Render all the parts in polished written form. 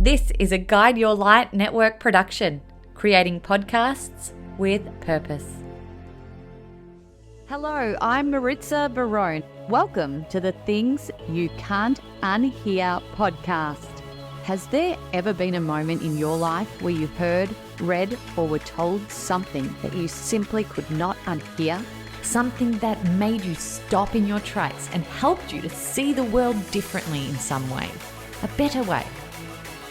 This is a Guide Your Light network production, creating podcasts with purpose. Hello, I'm Maritza Barone. Welcome to the Things You Can't Unhear podcast. Has there ever been a moment in your life where you heard, read, or were told something that you simply could not unhear? Something that made you stop in your tracks and helped you to see the world differently in some way, a better way.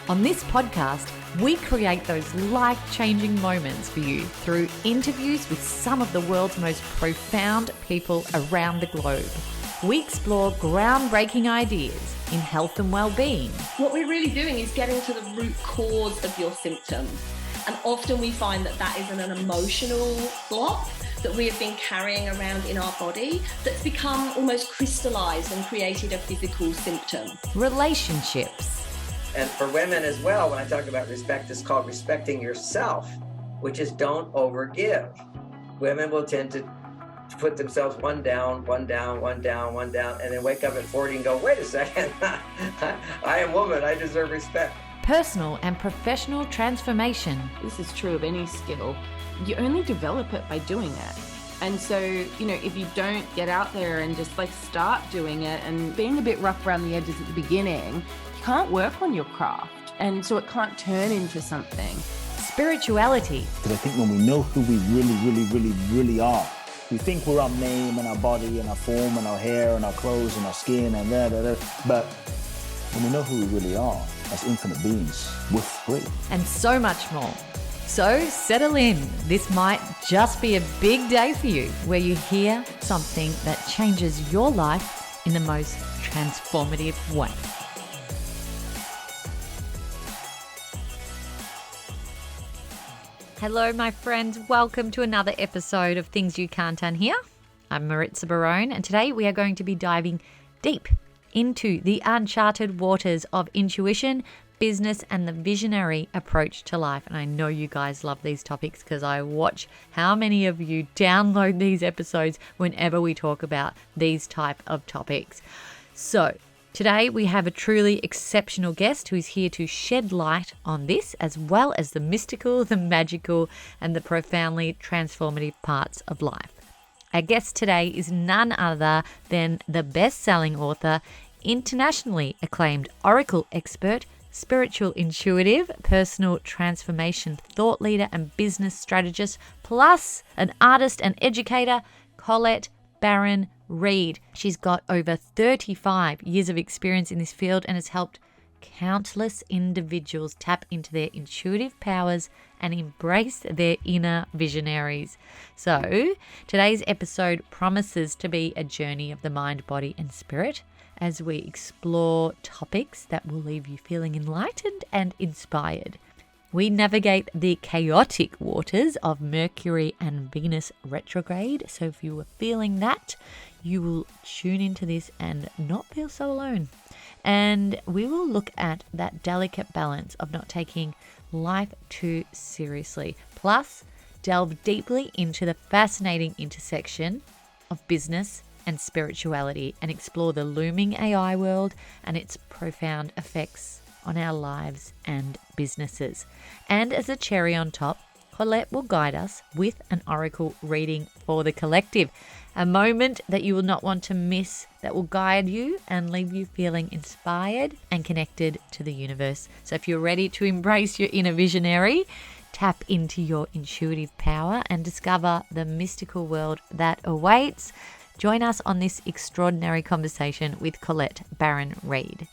On this podcast, we create those life-changing moments for you through interviews with some of the world's most profound people around the globe. We explore groundbreaking ideas in health and well-being. What we're really doing is getting to the root cause of your symptoms. And often we find that that is an emotional block that we have been carrying around in our body that's become almost crystallized and created a physical symptom. Relationships. And for women as well, when I talk about respect, it's called respecting yourself, which is don't overgive. Women will tend to put themselves one down, and then wake up at 40 and go, wait a second, I am woman, I deserve respect. Personal and professional transformation. This is true of any skill. You only develop it by doing it. And so, if you don't get out there and just start doing it and being a bit rough around the edges at the beginning, can't work on your craft, and so it can't turn into something. Spirituality. Because I think when we know who we really are, we think we're our name and our body and our form and our hair and our clothes and our skin and but when we know who we really are as infinite beings, we're free. And so much more. So settle in. This might just be a big day for you, where you hear something that changes your life in the most transformative way. Hello, my friends. Welcome to another episode of Things You Can't Unhear. I'm Maritza Barone, and today we are going to be diving deep into the uncharted waters of intuition, business, and the visionary approach to life. And I know you guys love these topics because I watch how many of you download these episodes whenever we talk about these type of topics. So today we have a truly exceptional guest who is here to shed light on this, as well as the mystical, the magical, and the profoundly transformative parts of life. Our guest today is none other than the best-selling author, internationally acclaimed oracle expert, spiritual intuitive, personal transformation thought leader, and business strategist, plus an artist and educator, Colette Baron-Reid. She's got over 35 years of experience in this field and has helped countless individuals tap into their intuitive powers and embrace their inner visionaries. So today's episode promises to be a journey of the mind, body, and spirit as we explore topics that will leave you feeling enlightened and inspired. We navigate the chaotic waters of Mercury and Venus retrograde. So if you were feeling that, you will tune into this and not feel so alone. And we will look at that delicate balance of not taking life too seriously. Plus, delve deeply into the fascinating intersection of business and spirituality and explore the looming AI world and its profound effects on our lives and businesses. And as a cherry on top, Colette will guide us with an oracle reading for the collective, a moment that you will not want to miss, that will guide you and leave you feeling inspired and connected to the universe. So if you're ready to embrace your inner visionary, tap into your intuitive power and discover the mystical world that awaits, join us on this extraordinary conversation with Colette Baron-Reid.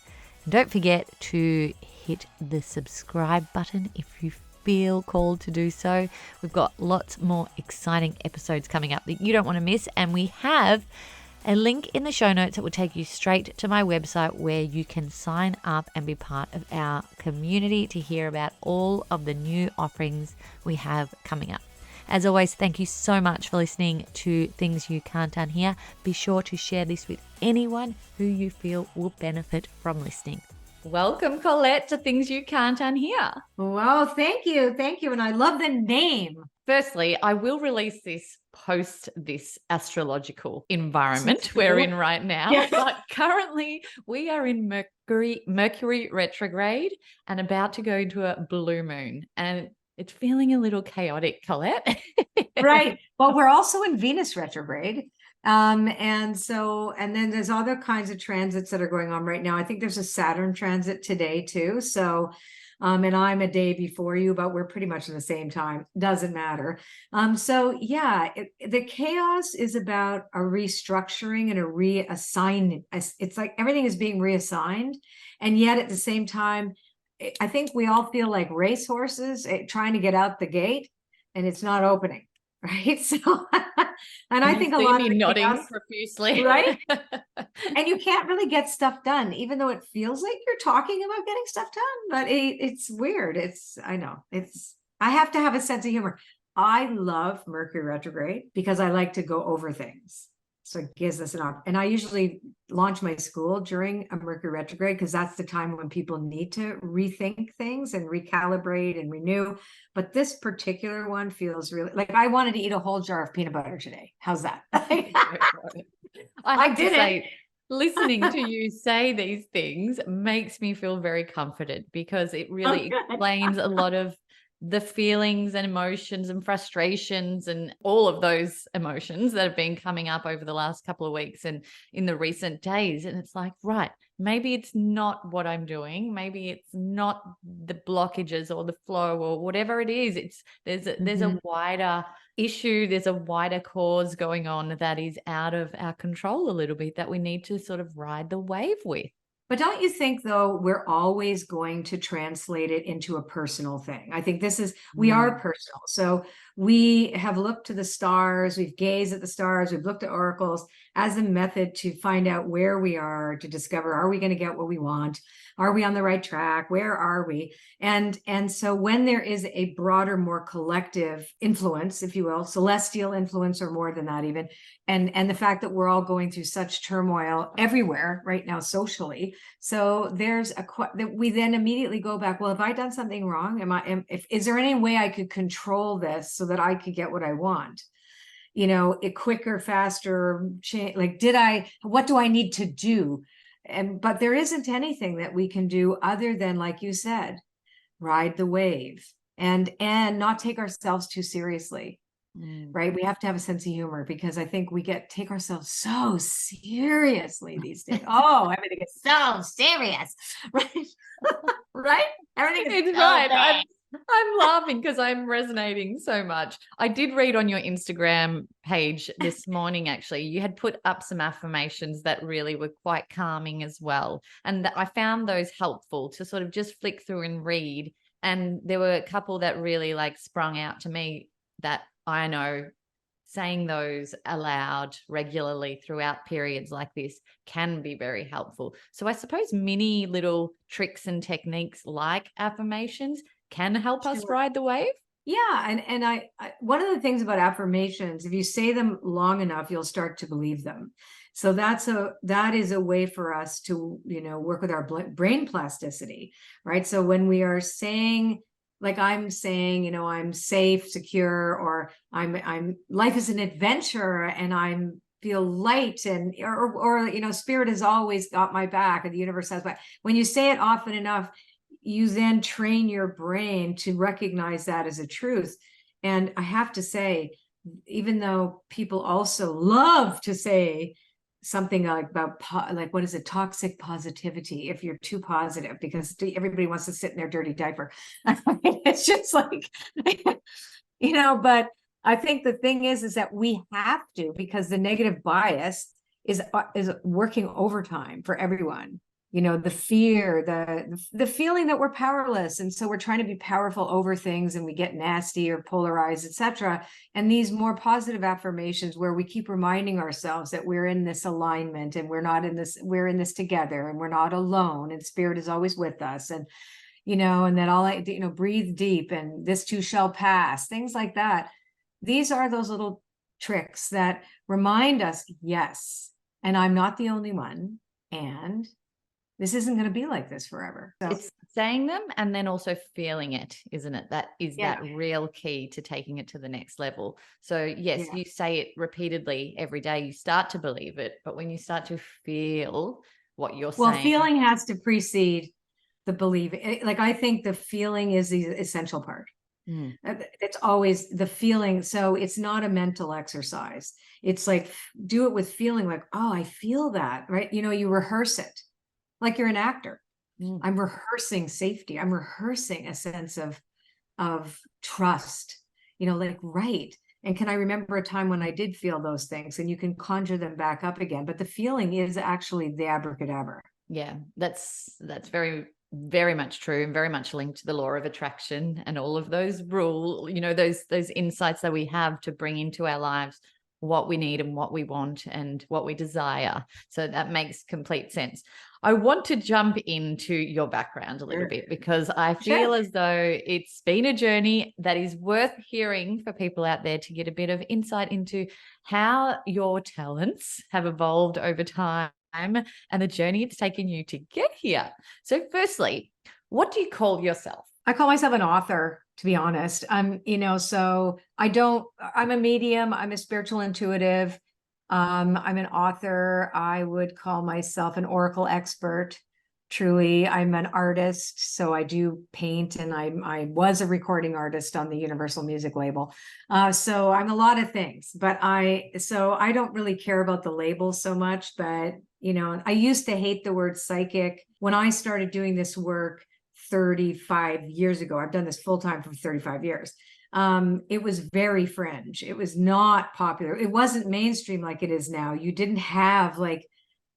And don't forget to hit the subscribe button if you feel called to do so. We've got lots more exciting episodes coming up that you don't want to miss. And we have a link in the show notes that will take you straight to my website where you can sign up and be part of our community to hear about all of the new offerings we have coming up. As always, thank you so much for listening to Things You Can't Unhear. Be sure to share this with anyone who you feel will benefit from listening. Welcome, Colette, to Things You Can't Unhear. Well, thank you. And I love the name. Firstly, I will release this post this astrological environment we're in right now. Yes. But currently we are in Mercury retrograde and about to go into a blue moon. And it's feeling a little chaotic, Colette. Right. But we're also in Venus retrograde. And then there's other kinds of transits that are going on right now. I think there's a Saturn transit today too. So, and I'm a day before you, but we're pretty much at the same time. Doesn't matter. So yeah, the chaos is about a restructuring and a reassigning. It's like everything is being reassigned. And yet at the same time, I think we all feel like racehorses trying to get out the gate, and it's not opening. Right. So, and I think a lot of nodding chaos, profusely, right? And you can't really get stuff done, even though it feels like you're talking about getting stuff done. But it's weird. I have to have a sense of humor. I love Mercury retrograde because I like to go over things. So it gives us an opportunity. And I usually launch my school during a Mercury retrograde because that's the time when people need to rethink things and recalibrate and renew. But this particular one feels really like I wanted to eat a whole jar of peanut butter today. How's that? I did say, listening to you say these things makes me feel very comforted because it really explains a lot of the feelings and emotions and frustrations and all of those emotions that have been coming up over the last couple of weeks and in the recent days. And it's like, right, maybe it's not what I'm doing. Maybe it's not the blockages or the flow or whatever it is. There's a wider issue. There's a wider cause going on that is out of our control a little bit that we need to sort of ride the wave with. But don't you think, though, we're always going to translate it into a personal thing? I think we are personal. So we have looked to the stars, we've gazed at the stars, we've looked at oracles as a method to find out where we are, to discover, are we going to get what we want? Are we on the right track? Where are we? And so when there is a broader, more collective influence, if you will, celestial influence or more than that even, and the fact that we're all going through such turmoil everywhere right now socially, so there's that we then immediately go back, well, have I done something wrong? Is there any way I could control this so that I could get what I want? It quicker, faster, what do I need to do? But there isn't anything that we can do other than, like you said, ride the wave and not take ourselves too seriously. Right. We have to have a sense of humor because I think we take ourselves so seriously these days. Oh, everything is so serious. Right. Right. Everything is it's so right. bad. I'm laughing because I'm resonating so much. I did read on your Instagram page this morning, actually, you had put up some affirmations that really were quite calming as well. And I found those helpful to sort of just flick through and read. And there were a couple that really sprung out to me that I know saying those aloud regularly throughout periods like this can be very helpful. So I suppose mini little tricks and techniques like affirmations can help us ride the wave. Yeah. And I one of the things about affirmations, if you say them long enough, you'll start to believe them. So that is a way for us to, work with our brain plasticity, right? So when we are saying, like I'm saying, I'm safe, secure, or I'm life is an adventure and I'm feel light and or spirit has always got my back and the universe has my. When you say it often enough, you then train your brain to recognize that as a truth. And I have to say, even though people also love to say something about what is it, toxic positivity, if you're too positive, because everybody wants to sit in their dirty diaper. It's just but I think the thing is that we have to, because the negative bias is working overtime for everyone. The fear, the feeling that we're powerless. And so we're trying to be powerful over things and we get nasty or polarized, etc. And these more positive affirmations where we keep reminding ourselves that we're in this alignment and we're in this together and we're not alone and spirit is always with us. And, and that breathe deep and this too shall pass, things like that. These are those little tricks that remind us, yes, and I'm not the only one. And this isn't going to be like this forever. So, It's saying them and then also feeling it, isn't it? That is Yeah. that real key to taking it to the next level. So yes, Yeah. you say it repeatedly every day, you start to believe it, but when you start to feel what you're well, saying. feeling has to precede the believing. Like, I think the feeling is the essential part. It's always the feeling. So it's not a mental exercise. It's like, do it with feeling, like, oh, I feel that, right? You know, you rehearse it like you're an actor. I'm rehearsing safety. I'm rehearsing a sense of trust, you know, like, right. And can I remember a time when I did feel those things? And you can conjure them back up again. But the feeling is actually the abracadabra. Yeah, that's very, very much true, and very much linked to the law of attraction and all of those those insights that we have to bring into our lives what we need and what we want and what we desire. So that makes complete sense. I want to jump into your background a little bit, because I feel as though it's been a journey that is worth hearing for people out there to get a bit of insight into how your talents have evolved over time and the journey it's taken you to get here. So firstly, what do you call yourself? I call myself an author, to be honest. I'm a medium, I'm a spiritual intuitive. I'm an author. I would call myself an oracle expert. Truly, I'm an artist, so I do paint, and I was a recording artist on the Universal Music label. So I'm a lot of things, but I don't really care about the label so much. But I used to hate the word psychic when I started doing this work 35 years ago. I've done this full time for 35 years. It was very fringe. It was not popular. It wasn't mainstream like it is now. You didn't have like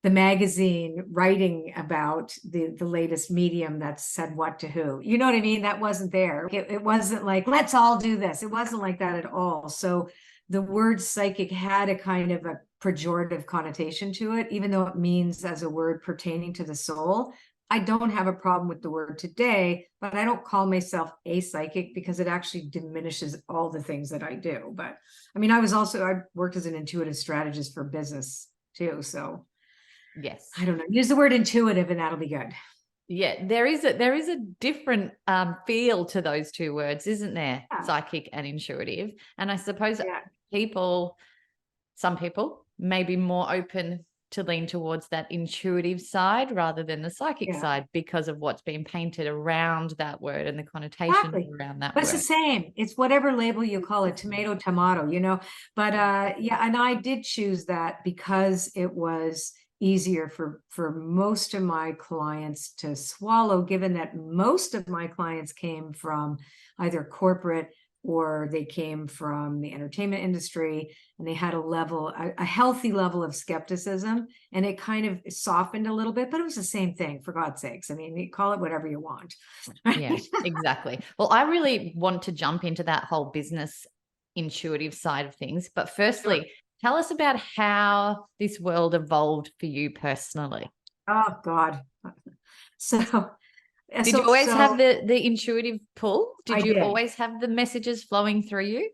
the magazine writing about the latest medium that said what to who. You know what I mean? That wasn't there. It wasn't like, let's all do this. It wasn't like that at all. So the word psychic had a kind of a pejorative connotation to it, even though it means as a word pertaining to the soul. I don't have a problem with the word today, but I don't call myself a psychic because it actually diminishes all the things that I do. But I mean, I worked as an intuitive strategist for business too. So yes, I don't know, use the word intuitive and that'll be good. Yeah, there is a different feel to those two words, isn't there? Yeah. Psychic and intuitive. And I suppose Yeah. some people may be more open to lean towards that intuitive side rather than the psychic side because of what's been painted around that word and the connotation around that But word. it's the same. It's whatever label you call it, tomato, But and I did choose that because it was easier for most of my clients to swallow, given that most of my clients came from either corporate or they came from the entertainment industry, and they had a healthy level of skepticism, and it kind of softened a little bit, but it was the same thing, for God's sakes. I mean, you call it whatever you want. Yeah, exactly. Well, I really want to jump into that whole business intuitive side of things. But firstly, tell us about how this world evolved for you personally. Oh, God. Did you always have the intuitive pull? Did you always have the messages flowing through you?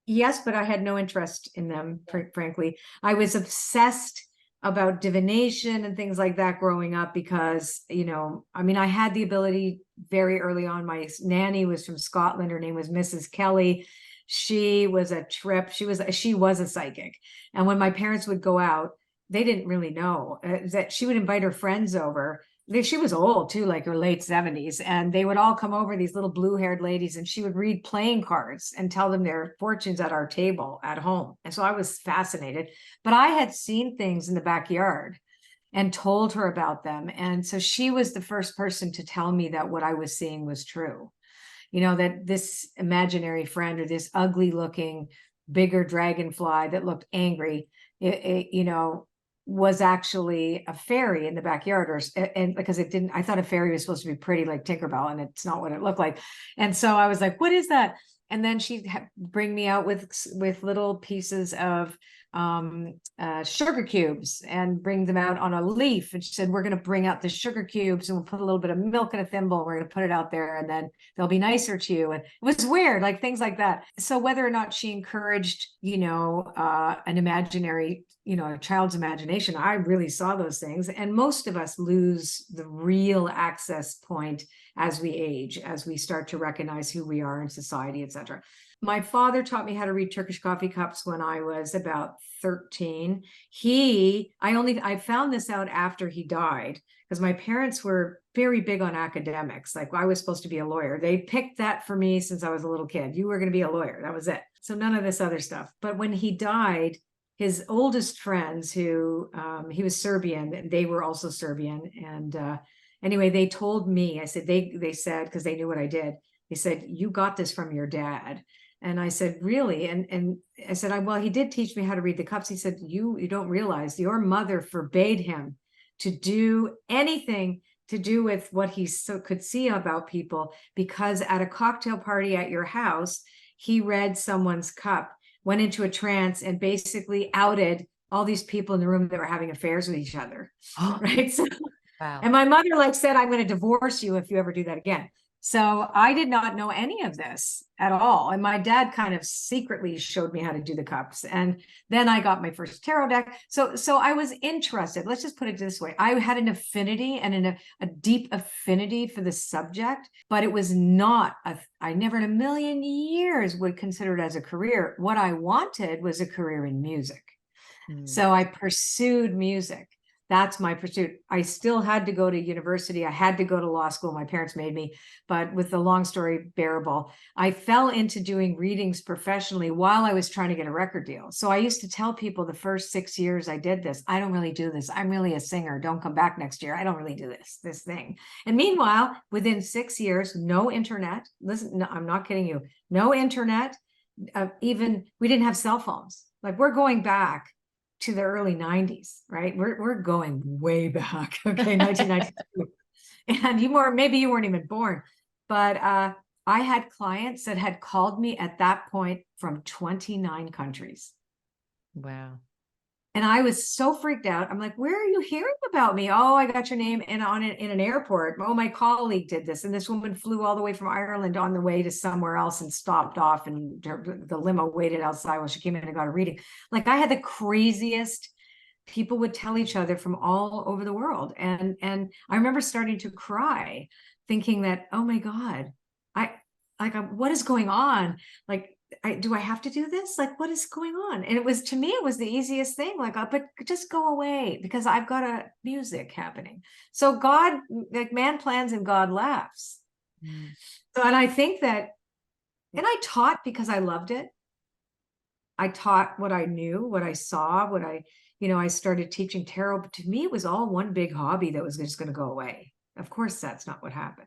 Yes, but I had no interest in them, frankly. I was obsessed about divination and things like that growing up because, I had the ability very early on. My nanny was from Scotland. Her name was Mrs. Kelly. She was a trip. She was a psychic. And when my parents would go out, they didn't really know that she would invite her friends over. She was old too, like her late 70s, and they would all come over, these little blue-haired ladies, and she would read playing cards and tell them their fortunes at our table at home. And so I was fascinated, but I had seen things in the backyard and told her about them. And so she was the first person to tell me that what I was seeing was true. That this imaginary friend, or this ugly looking bigger dragonfly that looked angry, was actually a fairy in the backyard, and because I thought a fairy was supposed to be pretty like Tinkerbell, and it's not what it looked like. And so I was like, what is that? And then she'd bring me out with little pieces of sugar cubes and bring them out on a leaf. And she said, we're going to bring out the sugar cubes and we'll put a little bit of milk in a thimble. We're going to put it out there and then they'll be nicer to you. And it was weird, like things like that. So whether or not she encouraged, an imaginary, a child's imagination, I really saw those things. And most of us lose the real access point as we age, as we start to recognize who we are in society, etc. My father taught me how to read Turkish coffee cups when I was about 13. I found this out after he died, because my parents were very big on academics. Like, I was supposed to be a lawyer. They picked that for me since I was a little kid. You were going to be a lawyer. That was it. So none of this other stuff. But when he died, his oldest friends, who he was Serbian, they were also Serbian. And anyway, they told me, I said, they said, because they knew what I did, they said, you got this from your dad. And I said, really? And I said, well, he did teach me how to read the cups. He said, you don't realize your mother forbade him to do anything to do with what he could see about people, because at a cocktail party at your house, he read someone's cup, went into a trance, and basically outed all these people in the room that were having affairs with each other. Right? So, Wow. and my mother said, I'm going to divorce you if you ever do that again. So I did not know any of this at all. And my dad kind of secretly showed me how to do the cups. And then I got my first tarot deck. So I was interested. Let's just put it this way. I had an affinity and a deep affinity for the subject, but it was not, I never in a million years would consider it as a career. What I wanted was a career in music. So I pursued music. That's my pursuit. I still had to go to university. I had to go to law school. My parents made me, but with the long story bearable, I fell into doing readings professionally while I was trying to get a record deal. So I used to tell people the first 6 years I did this, I don't really do this. I'm really a singer. Don't come back next year. I don't really do this thing. And meanwhile, within 6 years, no internet. Listen, no, I'm not kidding you. No internet. Even we didn't have cell phones. Like, we're going back to the early 90s, right? We're going way back. Okay, 1992. And maybe you weren't even born, but I had clients that had called me at that point from 29 countries. Wow. And I was so freaked out. I'm like, where are you hearing about me? Oh, I got your name in an airport. Oh, my colleague did this. And this woman flew all the way from Ireland on the way to somewhere else and stopped off, and the limo waited outside while she came in and got a reading. Like, I had the craziest people would tell each other from all over the world. And I remember starting to cry, thinking that, oh my God, what is going on? Like, do I have to do this? Like, what is going on? And to me, it was the easiest thing. Like, but just go away, because I've got a music happening. So God, like, man plans and God laughs. So, and I think that, and I taught because I loved it. I taught what I knew, what I saw, I started teaching tarot, but to me, it was all one big hobby that was just going to go away. Of course, that's not what happened.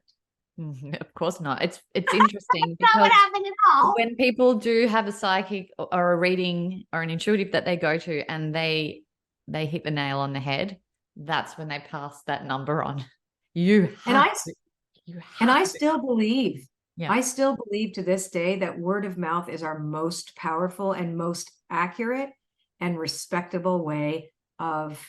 Of course not. It's interesting because what happened at all. When people do have a psychic or a reading or an intuitive that they go to and they hit the nail on the head, that's when they pass that number on. I still believe. Yeah. I still believe to this day that word of mouth is our most powerful and most accurate and respectable way of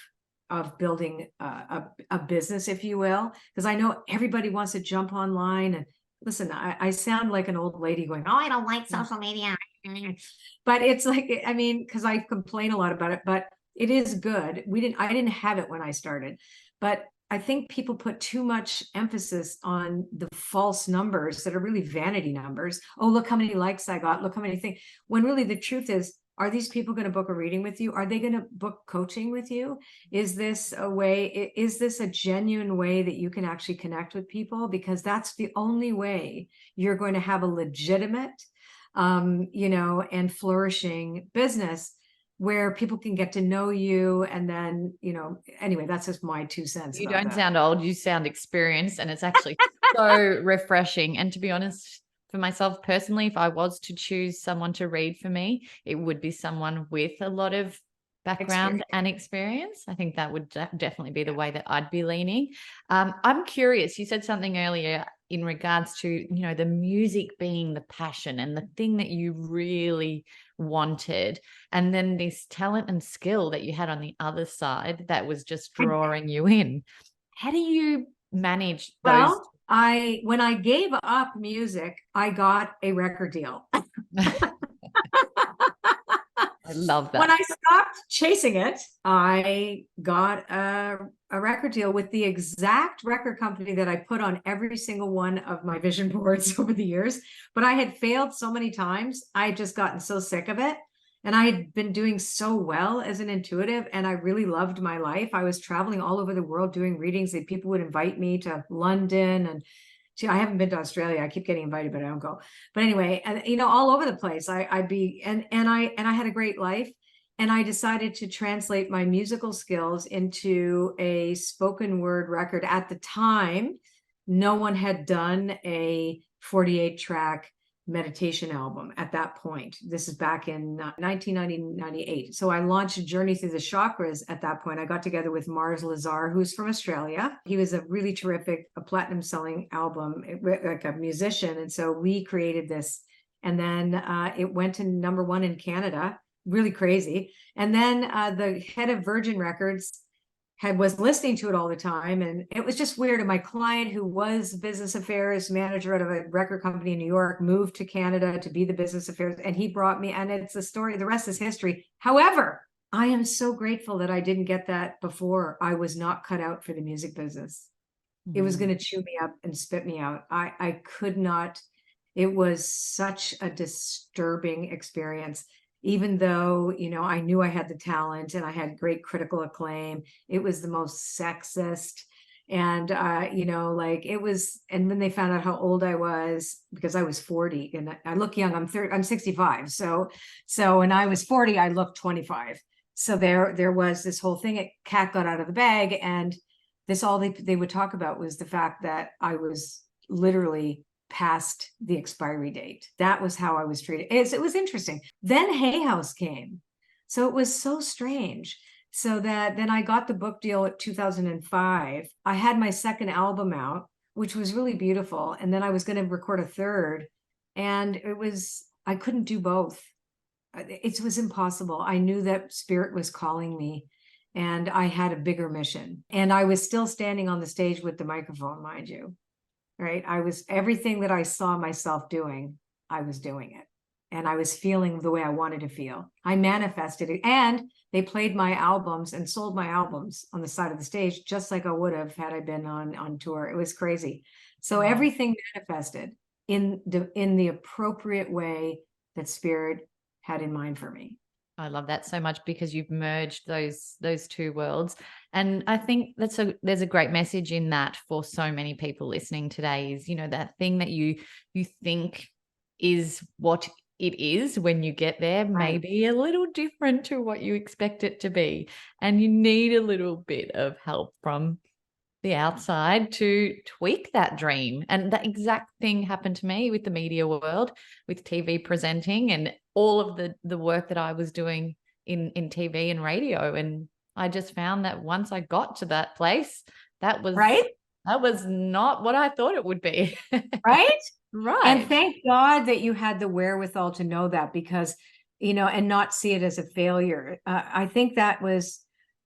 building a business, if you will, because I know everybody wants to jump online. And listen, I sound like an old lady going, oh, I don't like social media. But it's like, I mean, because I complain a lot about it, but it is good. I didn't have it when I started, but I think people put too much emphasis on the false numbers that are really vanity numbers. Oh, look how many likes I got. Look how many things. When really the truth is, are these people going to book a reading with you? Are they going to book coaching with you? Is this a genuine way that you can actually connect with people? Because that's the only way you're going to have a legitimate, and flourishing business where people can get to know you. And then, anyway, that's just my 2 cents. You don't sound old, you sound experienced, and it's actually so refreshing. And to be honest, for myself personally, if I was to choose someone to read for me, it would be someone with a lot of background and experience. I think that would definitely be the way that I'd be leaning. I'm curious, you said something earlier in regards to, you know, the music being the passion and the thing that you really wanted, and then this talent and skill that you had on the other side that was just drawing you in. How do you manage those? Well, when I gave up music, I got a record deal. I love that. When I stopped chasing it, I got a record deal with the exact record company that I put on every single one of my vision boards over the years. But I had failed so many times. I had just gotten so sick of it. And I had been doing so well as an intuitive, and I really loved my life. I was traveling all over the world doing readings, and people would invite me to London, and I haven't been to Australia. I keep getting invited, but I don't go. But anyway, and you know, all over the place. I'd be, and I had a great life. And I decided to translate my musical skills into a spoken word record. At the time, no one had done a 48-track meditation album at that point. This is back in 1998. So I launched a journey through the chakras at that point. I got together with Mars Lazar, who's from Australia. He was a really terrific, a platinum selling album, like a musician. And so we created this. And then it went to #1 in Canada, really crazy. And then the head of Virgin Records was listening to it all the time, and it was just weird. And my client, who was business affairs manager at a record company in New York, moved to Canada to be the business affairs, and he brought me, and it's the story, the rest is history. However, I am so grateful that I didn't get that before. I was not cut out for the music business. It was going to chew me up and spit me out. I could not. It was such a disturbing experience. Even though, you know, I knew I had the talent and I had great critical acclaim, it was the most sexist. And, you know, like it was, and then they found out how old I was, because I was 40 and I look young. I'm 65. So when I was 40, I looked 25. So there was this whole thing. Cat got out of the bag, and this, all they would talk about was the fact that I was literally past the expiry date. That was how I was treated. It was interesting. Then Hay House came. So it was so strange. So that then I got the book deal at 2005. I had my second album out, which was really beautiful. And then I was going to record a third. And I couldn't do both. It was impossible. I knew that spirit was calling me, and I had a bigger mission. And I was still standing on the stage with the microphone, mind you. Right. Everything that I saw myself doing, I was doing it. And I was feeling the way I wanted to feel. I manifested it. And they played my albums and sold my albums on the side of the stage, just like I would have had I been on tour. It was crazy. So everything manifested in the appropriate way that spirit had in mind for me. I love that so much, because you've merged those two worlds. And I think there's a great message in that for so many people listening today, is, you know, that thing that you think is what it is when you get there, Right. maybe a little different to what you expect it to be. And you need a little bit of help from the outside to tweak that dream. And that exact thing happened to me with the media world, with TV presenting and all of the work that I was doing in TV and radio. And I just found that once I got to that place, that was not what I thought it would be. Right. Right. And thank God that you had the wherewithal to know that, because, you know, and not see it as a failure. I think that was,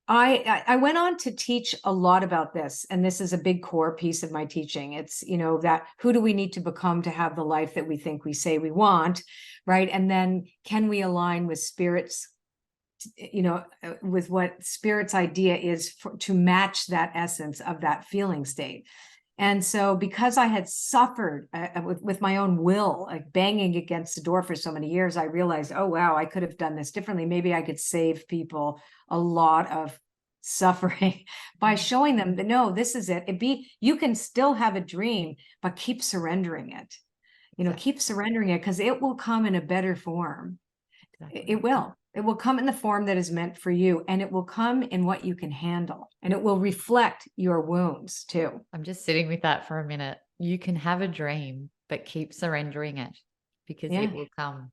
I went on to teach a lot about this, and this is a big core piece of my teaching. It's, you know, that who do we need to become to have the life that we think we say we want, right? And then can we align with spirit's, you know, with what spirit's idea is to match that essence of that feeling state. And so because I had suffered with my own will, like banging against the door for so many years, I realized, oh, wow, I could have done this differently. Maybe I could save people a lot of suffering by showing them that, no, this is it. You can still have a dream, but keep surrendering it. You know, keep surrendering it, because it will come in a better form. Exactly. It will. It will come in the form that is meant for you, and it will come in what you can handle, and it will reflect your wounds too. I'm just sitting with that for a minute. You can have a dream, but keep surrendering it, because it will come.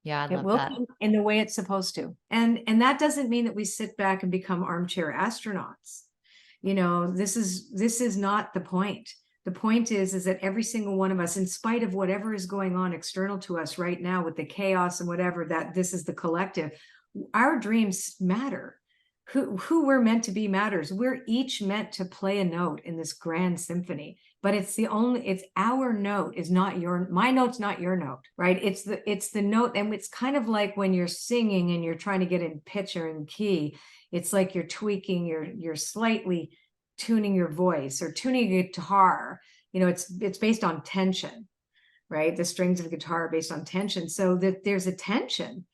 Yeah, I love that. Come in the way it's supposed to. And that doesn't mean that we sit back and become armchair astronauts. You know, this is not the point. The point is that every single one of us, in spite of whatever is going on external to us right now with the chaos and whatever, that this is the collective, our dreams matter. Who we're meant to be matters. We're each meant to play a note in this grand symphony, but it's our note, is not my note's not your note, right? It's the note. And it's kind of like when you're singing and you're trying to get in pitch or in key, it's like you're tweaking, you're slightly tuning your voice or tuning a guitar. It's based on tension, right? The strings of a guitar are based on tension. So that there's a tension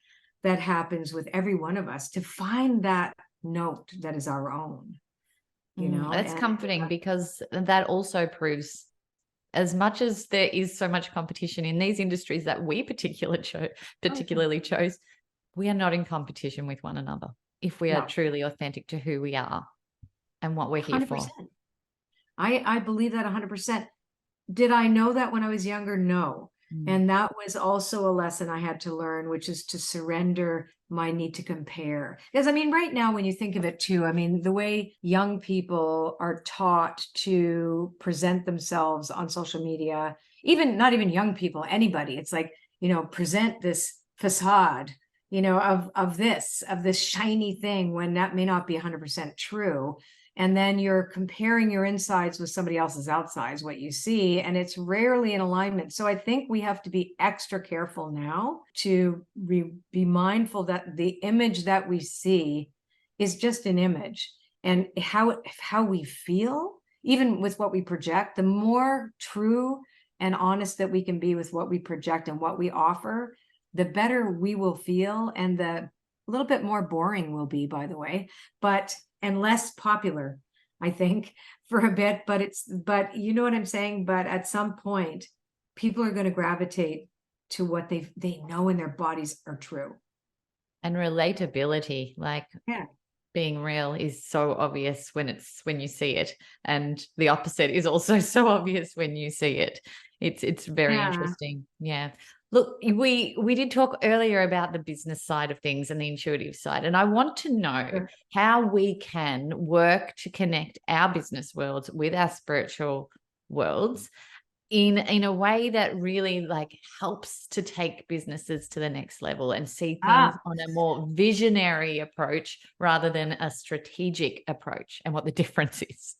that happens with every one of us to find that note that is our own. That's comforting, because that also proves, as much as there is so much competition in these industries that we particularly chose, we are not in competition with one another if we are truly authentic to who we are and what we're here 100%. For. I believe that 100%. Did I know that when I was younger? No. And that was also a lesson I had to learn, which is to surrender my need to compare. Because right now, when you think of it too, the way young people are taught to present themselves on social media, not even young people, anybody, it's like, present this facade, of this shiny thing, when that may not be 100% true. And then you're comparing your insides with somebody else's outsides, what you see, and it's rarely in alignment. So I think we have to be extra careful now to be mindful that the image that we see is just an image, and how we feel, even with what we project, the more true and honest that we can be with what we project and what we offer, the better we will feel, and the little bit more boring will be, by the way, and less popular, I think, for a bit, but you know what I'm saying? But at some point, people are going to gravitate to what they know in their bodies are true. And relatability, being real, is so obvious when you see it. And the opposite is also so obvious when you see it. It's very interesting. Yeah. Look, we did talk earlier about the business side of things and the intuitive side, and I want to know how we can work to connect our business worlds with our spiritual worlds in a way that really helps to take businesses to the next level and see things on a more visionary approach rather than a strategic approach, and what the difference is.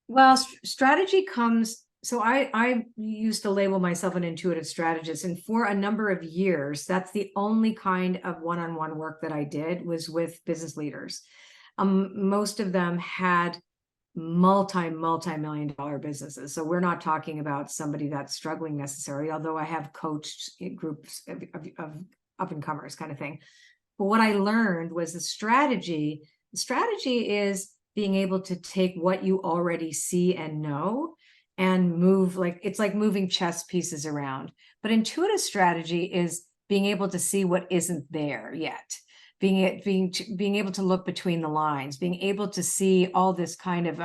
Well, strategy comes. So I used to label myself an intuitive strategist, and for a number of years, that's the only kind of one-on-one work that I did, was with business leaders. Most of them had multi-million-dollar businesses. So we're not talking about somebody that's struggling necessarily, although I have coached groups of up-and-comers kind of thing. But what I learned was the strategy is being able to take what you already see and know and move, it's like moving chess pieces around. But intuitive strategy is being able to see what isn't there yet, being able to look between the lines, being able to see all this kind of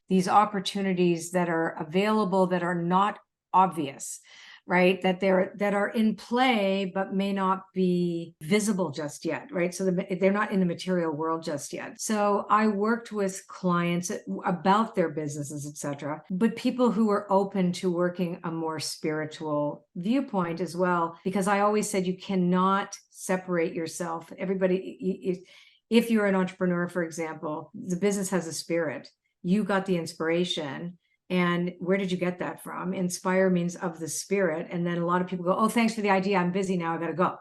these opportunities that are available, that are not obvious, right? That are in play, but may not be visible just yet, right? So they're not in the material world just yet. So I worked with clients about their businesses, etc., but people who were open to working a more spiritual viewpoint as well, because I always said you cannot separate yourself. Everybody, if you're an entrepreneur, for example, the business has a spirit. You got the inspiration. And where did you get that from? Inspire means of the spirit. And then a lot of people go, oh, thanks for the idea. I'm busy now. I got to go.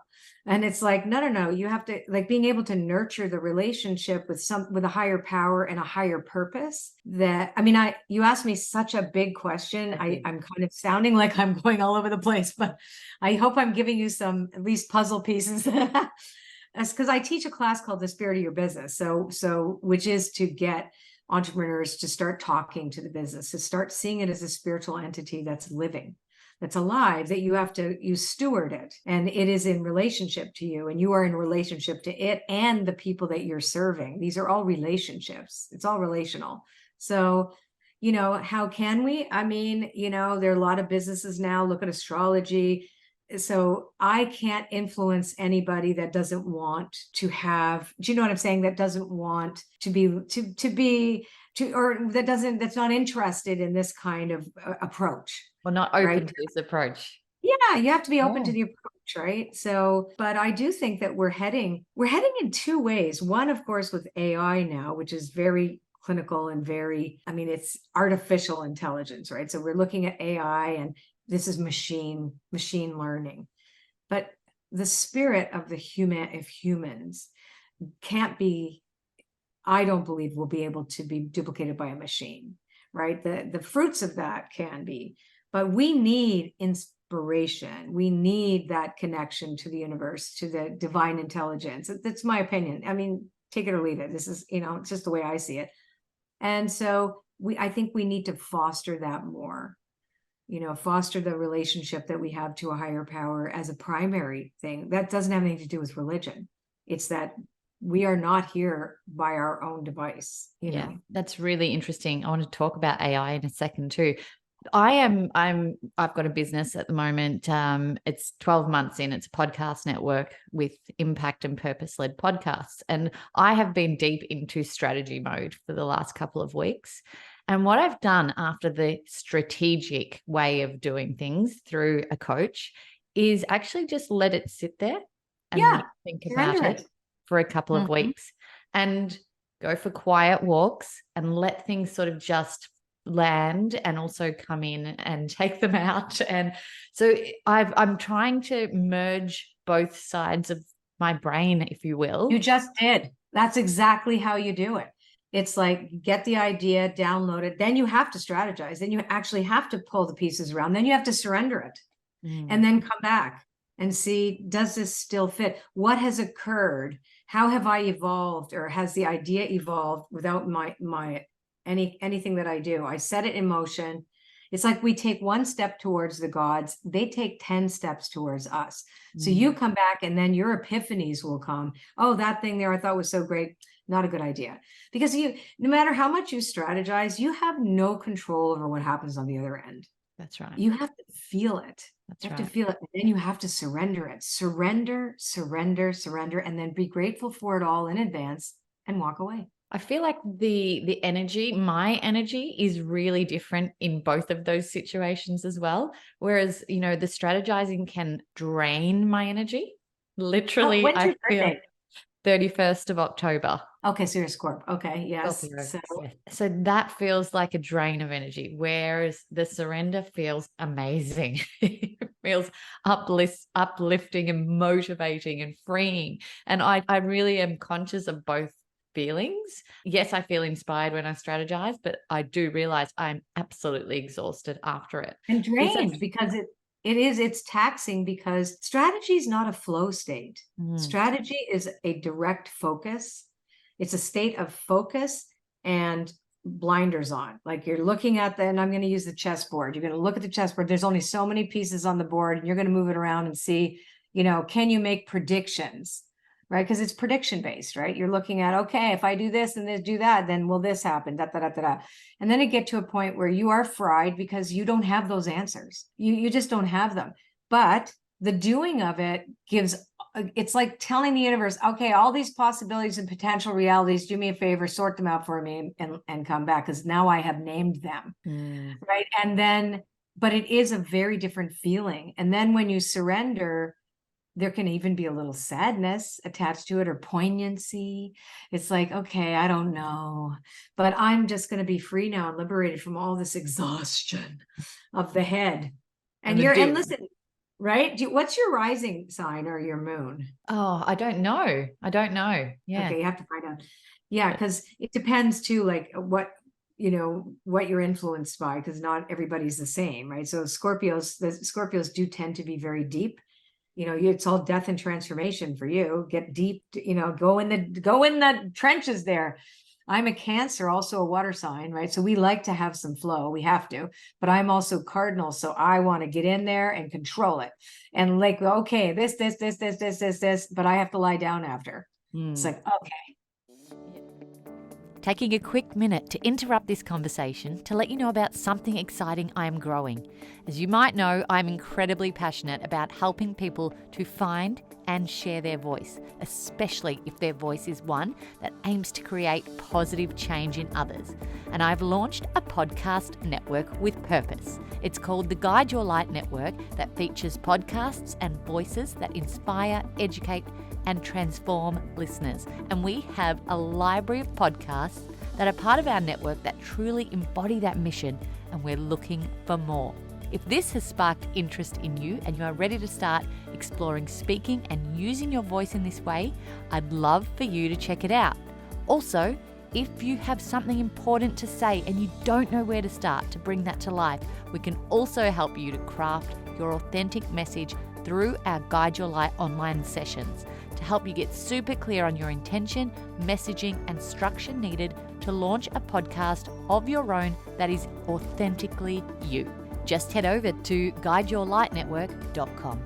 And it's like, no. You have to being able to nurture the relationship with a higher power and a higher purpose. You asked me such a big question. I'm kind of sounding like I'm going all over the place, but I hope I'm giving you some at least puzzle pieces. That's because I teach a class called The Spirit of Your Business. So which is to get entrepreneurs to start talking to the business, to start seeing it as a spiritual entity that's living, that's alive, that you steward it, and it is in relationship to you, and you are in relationship to it and the people that you're serving. These are all relationships. It's all relational. So, how can we? There are a lot of businesses now, look at astrology. So I can't influence anybody that doesn't want to have, do you know what I'm saying? That doesn't want to be that's not interested in this kind of approach. Or not open right? to this approach. Yeah, you have to be open to Yeah. the approach, right? So, but I do think that we're heading in two ways. One, of course, with AI now, which is very clinical and it's artificial intelligence, right? So we're looking at AI, and this is machine learning. But the spirit of humans can't be, I don't believe, will be able to be duplicated by a machine, right? The fruits of that can be, but we need inspiration. We need that connection to the universe, to the divine intelligence. That's my opinion. I mean, take it or leave it. This is, it's just the way I see it. And so I think we need to foster that more, foster the relationship that we have to a higher power as a primary thing. That doesn't have anything to do with religion. It's that we are not here by our own device. Yeah, that's really interesting. I want to talk about AI in a second too. I've got a business at the moment. It's 12 months in. It's a podcast network with impact and purpose-led podcasts. And I have been deep into strategy mode for the last couple of weeks. And what I've done after the strategic way of doing things through a coach is actually just let it sit there and not think about it for a couple of weeks and go for quiet walks and let things sort of just land and also come in and take them out. And so I'm trying to merge both sides of my brain, if you will. You just did. That's exactly how you do it. It's like, get the idea, download it, then you have to strategize, then you actually have to pull the pieces around, then you have to surrender it, and then come back and see, does this still fit? What has occurred? How have I evolved, or has the idea evolved without anything that I do? I set it in motion. It's like we take one step towards the gods, they take 10 steps towards us. So you come back, and then your epiphanies will come. Oh, that thing there I thought was so great, not a good idea. Because no matter how much you strategize, you have no control over what happens on the other end. That's right. You have to feel it. That's you have right. to feel it. And then you have to surrender it. Surrender, and then be grateful for it all in advance and walk away. I feel like the energy, my energy, is really different in both of those situations as well. Whereas, the strategizing can drain my energy. Literally, When's your I feel birthday? 31st of October. Okay, so you're Scorp. Okay, yes. So that feels like a drain of energy, whereas the surrender feels amazing. It feels uplifting and motivating and freeing. And I really am conscious of both feelings. Yes, I feel inspired when I strategize, but I do realize I'm absolutely exhausted after it. And drained, because it's taxing, because strategy is not a flow state. Strategy is a direct focus. It's a state of focus and blinders on. Like, you're looking at and I'm going to use the chessboard. You're going to look at the chessboard. There's only so many pieces on the board, and you're going to move it around and see, can you make predictions? Right? Because it's prediction based, right? You're looking at, okay, if I do this and do that, then will this happen? Da, da, da, da, da. And then it get to a point where you are fried because you don't have those answers. You just don't have them. But the doing of it it's like telling the universe, okay, all these possibilities and potential realities, do me a favor, sort them out for me and come back, because now I have named them. Right. And then, but it is a very different feeling. And then when you surrender, there can even be a little sadness attached to it, or poignancy. It's like, okay, I don't know, but I'm just going to be free now and liberated from all this exhaustion of the head. And listen, right? What's your rising sign or your moon? Oh, I don't know. Yeah. Okay, you have to find out. Yeah, because it depends too, like what you're influenced by, because not everybody's the same, right? So the Scorpios do tend to be very deep. It's all death and transformation for you. Get deep, go in the trenches there. I'm a Cancer, also a water sign, right? So we like to have some flow. We have to, but I'm also Cardinal. So I want to get in there and control it. And like, okay, this, but I have to lie down after. It's like, okay. taking a quick minute to interrupt this conversation to let you know about something exciting I am growing. As you might know, I'm incredibly passionate about helping people to find and share their voice, especially if their voice is one that aims to create positive change in others. And I've launched a podcast network with purpose. It's called the Guide Your Light Network, that features podcasts and voices that inspire, educate, and transform listeners. And we have a library of podcasts that are part of our network that truly embody that mission, and we're looking for more. If this has sparked interest in you and you are ready to start exploring speaking and using your voice in this way, I'd love for you to check it out. Also, if you have something important to say and you don't know where to start to bring that to life, we can also help you to craft your authentic message through our Guide Your Light online sessions to help you get super clear on your intention, messaging, and structure needed to launch a podcast of your own that is authentically you. Just head over to guideyourlightnetwork.com.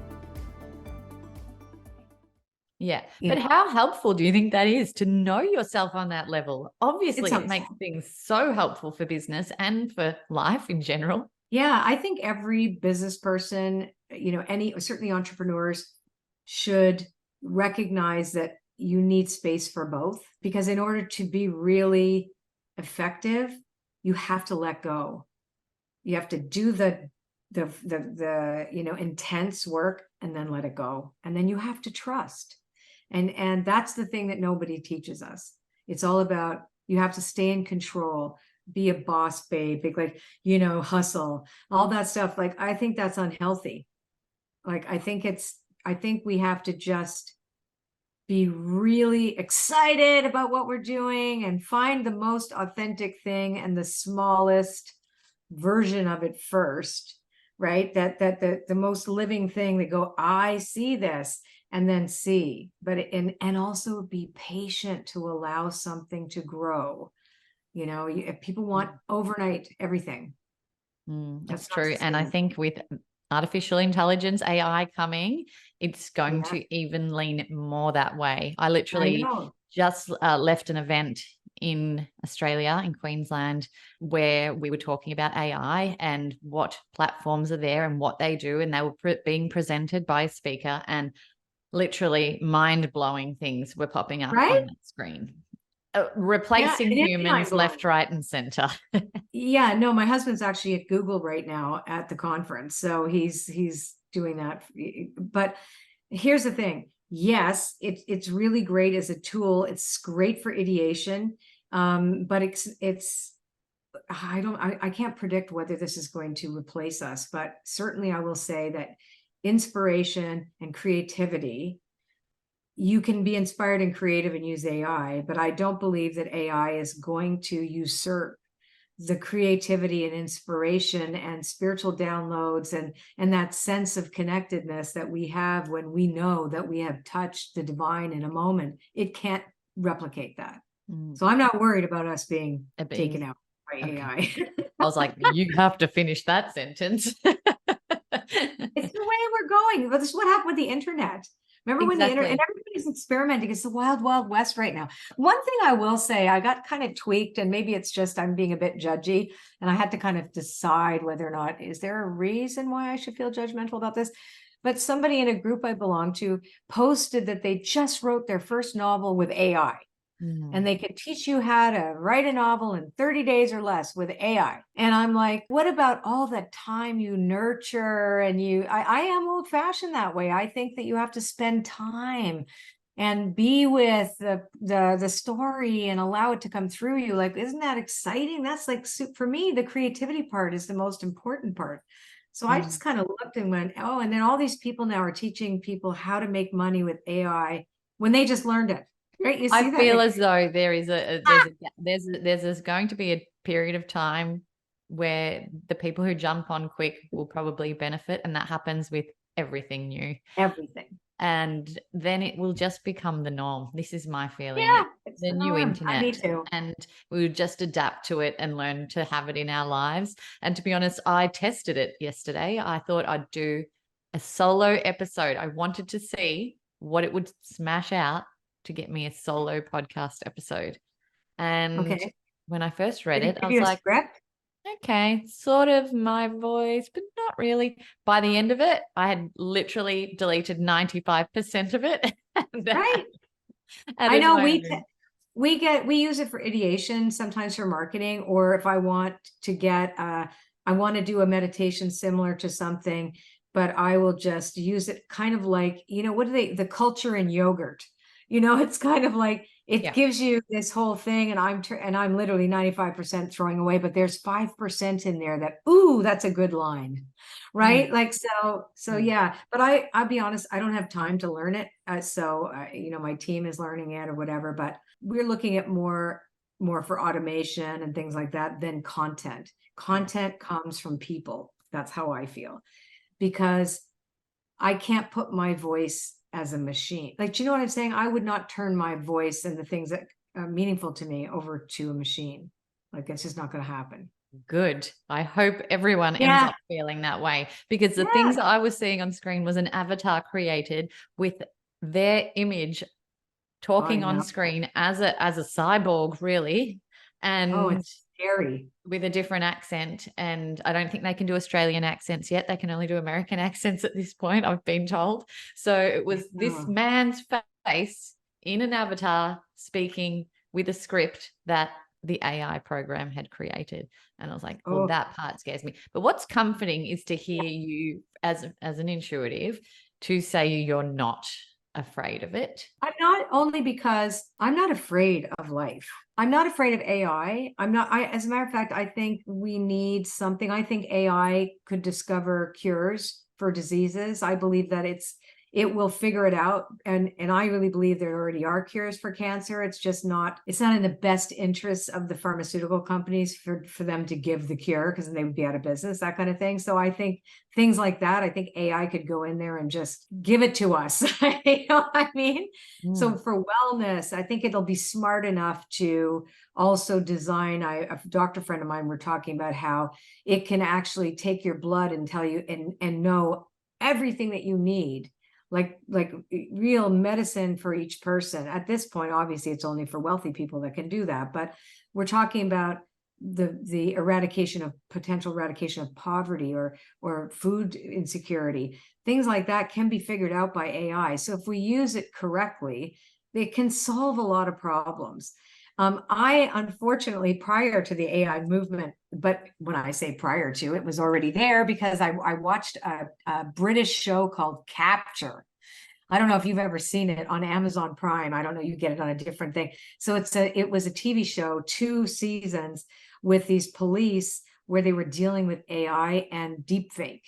Yeah. But how helpful do you think that is to know yourself on that level? Obviously, it makes things so helpful for business and for life in general. Yeah, I think every business person, certainly entrepreneurs should recognize that you need space for both, because in order to be really effective, you have to let go. You have to do the intense work and then let it go. And then you have to trust. And that's the thing that nobody teaches us. It's all about, you have to stay in control, be a boss babe, hustle, all that stuff. Like, I think that's unhealthy. Like, I think we have to just be really excited about what we're doing and find the most authentic thing and the smallest version of it first, right? That the most living thing, that go, I see this, and then see, and also be patient to allow something to grow. If people want overnight everything. That's true. And I think with artificial intelligence, AI coming, it's going to even lean more that way. I literally just left an event in Australia, in Queensland, where we were talking about AI and what platforms are there and what they do. And they were being presented by a speaker, and literally mind-blowing things were popping up on that screen. Replacing humans left, right, and center. Yeah, no, my husband's actually at Google right now at the conference, so he's doing that. But here's the thing: yes, it's really great as a tool. It's great for ideation, but I can't predict whether this is going to replace us. But certainly, I will say that inspiration and creativity, you can be inspired and creative and use AI, but I don't believe that AI is going to usurp the creativity and inspiration and spiritual downloads and that sense of connectedness that we have when we know that we have touched the divine in a moment. It can't replicate that. So I'm not worried about us being taken out by AI. I was like, you have to finish that sentence. It's the way we're going. But this is what happened with the internet. Remember when the internet, and everybody's experimenting. It's the wild, wild west right now. One thing I will say, I got kind of tweaked, and maybe it's just I'm being a bit judgy, and I had to kind of decide whether or not, is there a reason why I should feel judgmental about this? But somebody in a group I belong to posted that they just wrote their first novel with AI. And they could teach you how to write a novel in 30 days or less with AI. And I'm like, what about all the time you nurture? And I am old fashioned that way. I think that you have to spend time and be with the story and allow it to come through you. Like, isn't that exciting? That's like, for me, the creativity part is the most important part. So I just kind of looked and went, oh, and then all these people now are teaching people how to make money with AI when they just learned it. Right, you see I feel as though there's going to be a period of time where the people who jump on quick will probably benefit, and that happens with everything new. Everything. And then it will just become the norm. This is my feeling. Yeah, it's the new internet. Me too. And we would just adapt to it and learn to have it in our lives. And to be honest, I tested it yesterday. I thought I'd do a solo episode. I wanted to see what it would smash out to get me a solo podcast episode. And Okay. when I first read Did it, it I give was you a like, script? okay, sort of my voice, but not really. By the end of it, I had literally deleted 95% of it and Right. I added know my own. we use it for ideation, sometimes for marketing, or if I want to get I want to do a meditation similar to something, but I will just use it kind of like, what do the culture in yogurt? It's kind of like it Yeah. gives you this whole thing, and I'm literally 95% throwing away, but there's 5% in there that, ooh, that's a good line. Right? Mm. Like, so Mm. yeah, but I'll be honest, I don't have time to learn it. So my team is learning it or whatever, but we're looking at more for automation and things like that than content. Content comes from people. That's how I feel, because I can't put my voice as a machine. Like, do you know what I'm saying? I would not turn my voice and the things that are meaningful to me over to a machine. Like, it's just not going to happen. Good. I hope everyone ends Yeah. up feeling that way, because the Yeah. things that I was seeing on screen was an avatar created with their image talking I on know. screen as a cyborg, really, Oh, and it's scary. with a different accent. And I don't think they can do Australian accents yet. They can only do American accents at this point, I've been told. So it was this Oh. man's face in an avatar speaking with a script that the AI program had created. And I was like, well, Oh. that part scares me. But what's comforting is to hear you as an intuitive to say you're not afraid of it. I'm not, only because I'm not afraid of life. I'm not afraid of AI. As a matter of fact, I think we need something. I think AI could discover cures for diseases. I believe that it will figure it out. And I really believe there already are cures for cancer. It's not in the best interests of the pharmaceutical companies for them to give the cure, because then they would be out of business, that kind of thing. So I think things like that, I think AI could go in there and just give it to us. You know what I mean? So for wellness, I think it'll be smart enough to also design. A doctor friend of mine were talking about how it can actually take your blood and tell you and know everything that you need, like real medicine for each person. At this point, obviously, it's only for wealthy people that can do that, but we're talking about the potential eradication of poverty or food insecurity. Things like that can be figured out by AI. So if we use it correctly, it can solve a lot of problems. I, unfortunately, prior to the AI movement, but when I say prior to, it was already there, because I watched a British show called Capture. I don't know if you've ever seen it on Amazon Prime. I don't know, you get it on a different thing. So it was a TV show, 2 seasons, with these police where they were dealing with AI and deepfake.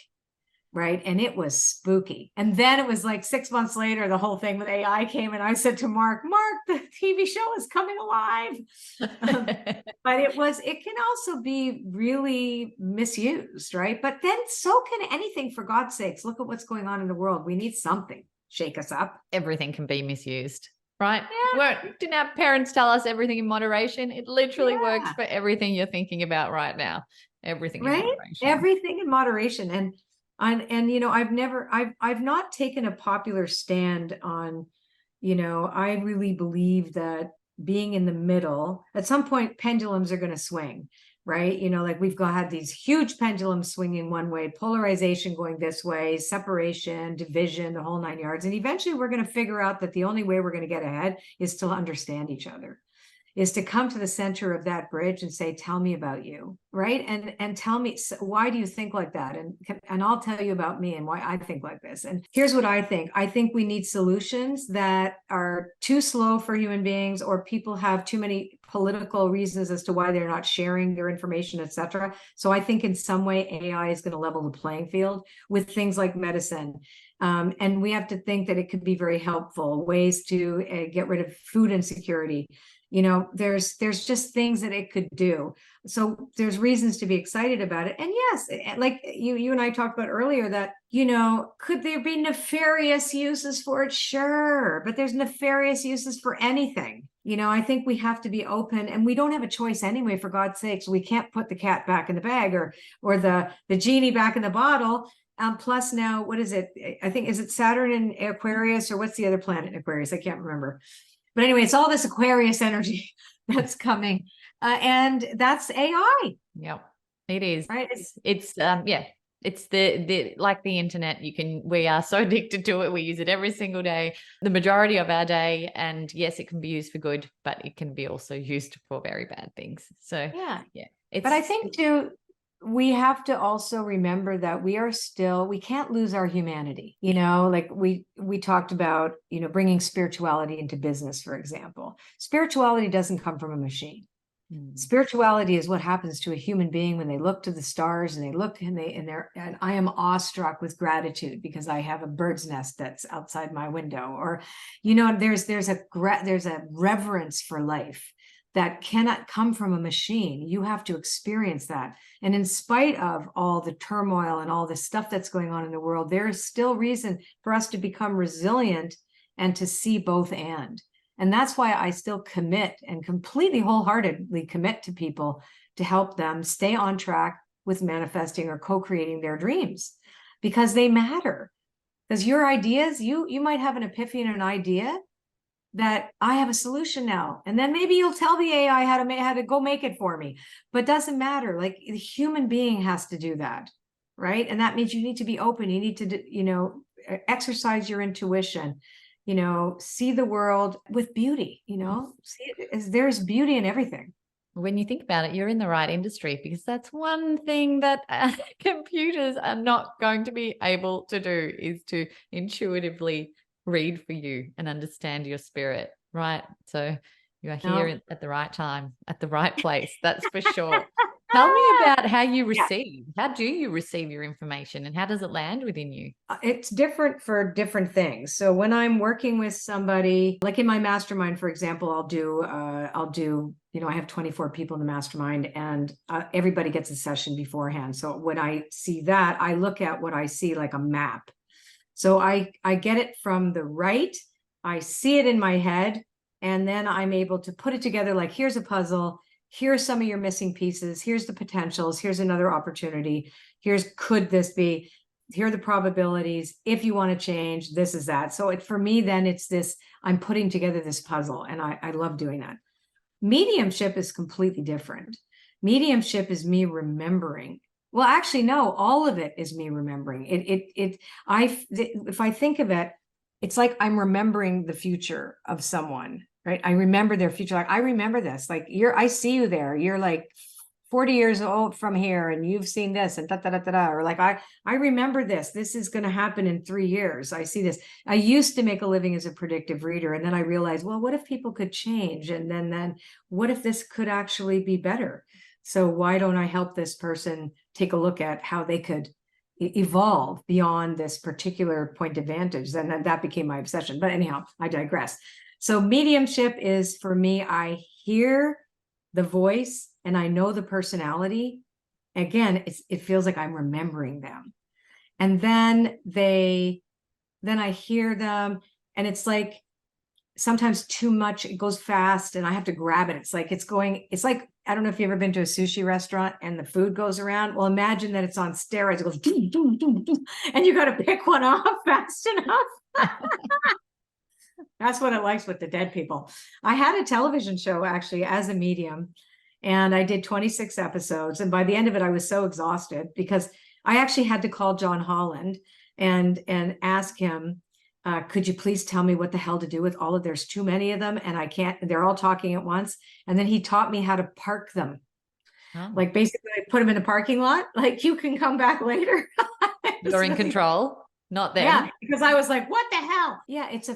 Right. And it was spooky. And then it was like 6 months later, the whole thing with AI came, and I said to Mark, the TV show is coming alive. But it can also be really misused, right? But then so can anything, for God's sakes. Look at what's going on in the world. We need something. Shake us up. Everything can be misused, right? Yeah. Didn't our parents tell us everything in moderation? It literally works Yeah. for everything you're thinking about right now. Everything in Right. moderation. Everything in moderation. And I've not taken a popular stand on, I really believe that being in the middle, at some point, pendulums are going to swing, right? Like we've had these huge pendulums swinging one way, polarization going this way, separation, division, the whole 9 yards. And eventually we're going to figure out that the only way we're going to get ahead is to understand each other, is to come to the center of that bridge and say, tell me about you, right? And tell me, why do you think like that? And I'll tell you about me and why I think like this. And here's what I think. I think we need solutions that are too slow for human beings, or people have too many political reasons as to why they're not sharing their information, etc. So I think in some way AI is going to level the playing field with things like medicine. And we have to think that it could be very helpful, ways to get rid of food insecurity. There's just things that it could do. So there's reasons to be excited about it. And yes, like you and I talked about earlier, that, could there be nefarious uses for it? Sure. But there's nefarious uses for anything. I think we have to be open, and we don't have a choice anyway, for God's sakes. We can't put the cat back in the bag, or the genie back in the bottle. Plus now, what is it? I think, is it Saturn in Aquarius, or what's the other planet in Aquarius? I can't remember. But anyway, it's all this Aquarius energy that's coming. And that's AI. Yep, it is. Right. It's the like the internet. We are so addicted to it. We use it every single day, the majority of our day. And yes, it can be used for good, but it can be also used for very bad things. So yeah. But I think too, we have to also remember that we can't lose our humanity. Like we talked about, bringing spirituality into business, for example. Spirituality doesn't come from a machine. Spirituality is what happens to a human being when they look to the stars and they look and I am awestruck with gratitude because I have a bird's nest that's outside my window, or there's a reverence for life that cannot come from a machine. You have to experience that. And in spite of all the turmoil and all the stuff that's going on in the world, there is still reason for us to become resilient and to see both and that's why I still commit and completely wholeheartedly commit to people to help them stay on track with manifesting or co-creating their dreams, because they matter. Because your ideas, you might have an epiphany and an idea that I have a solution now. And then maybe you'll tell the AI how to go make it for me, but doesn't matter. Like the human being has to do that. Right. And that means you need to be open. You need to, exercise your intuition. See the world with beauty, see it as there's beauty in everything. When you think about it, you're in the right industry, because that's one thing that computers are not going to be able to do, is to intuitively read for you and understand your spirit, right? So you are here at the right time, at the right place. That's for sure. Tell me about how you receive. Yeah. How do you receive your information, and how does it land within you? It's different for different things. So when I'm working with somebody, like in my mastermind, for example, I'll do, I have 24 people in the mastermind, and everybody gets a session beforehand. So when I see that, I look at what I see like a map. So I get it from the right, I see it in my head, and then I'm able to put it together like, here's a puzzle. Here's some of your missing pieces. Here's the potentials. Here's another opportunity. Could this be? Here are the probabilities. If you want to change, this is that. So for me, then it's this, I'm putting together this puzzle, and I love doing that. Mediumship is completely different. Mediumship is me remembering. Well, actually, no, all of it is me remembering. If I think of it, it's like I'm remembering the future of someone. Right. I remember their future. Like, I remember this, like I see you there. You're like 40 years old from here, and you've seen this and or like, I remember this is going to happen in 3 years. I see this. I used to make a living as a predictive reader. And then I realized, well, what if people could change? And then what if this could actually be better? So why don't I help this person take a look at how they could evolve beyond this particular point of vantage? Then that became my obsession. But anyhow, I digress. So mediumship is, for me, I hear the voice and I know the personality. Again, it feels like I'm remembering them. And then I hear them, and it's like sometimes too much, it goes fast and I have to grab it. It's like, I don't know if you've ever been to a sushi restaurant and the food goes around. Well, imagine that it's on steroids. It goes, doom, doom, doom, doom, and you got to pick one off fast enough. That's what it likes with the dead people. I had a television show actually as a medium, and I did 26 episodes. And by the end of it, I was so exhausted because I actually had to call John Holland and ask him, could you please tell me what the hell to do with all of, there's too many of them and I can't, they're all talking at once. And then he taught me how to park them. Oh. Like basically I put them in a parking lot, like you can come back later. You're in control. Not them. Yeah, because I was like, what the hell? Yeah, it's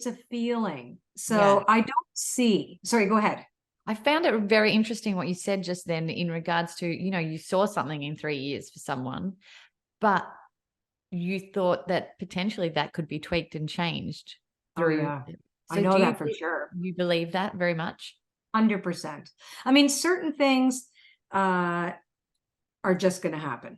a feeling. So I don't see. Sorry, go ahead. I found it very interesting what you said just then in regards to, you saw something in 3 years for someone, but you thought that potentially that could be tweaked and changed through. Oh, yeah. So I know that for sure. You believe that very much? 100%. I mean, certain things are just going to happen.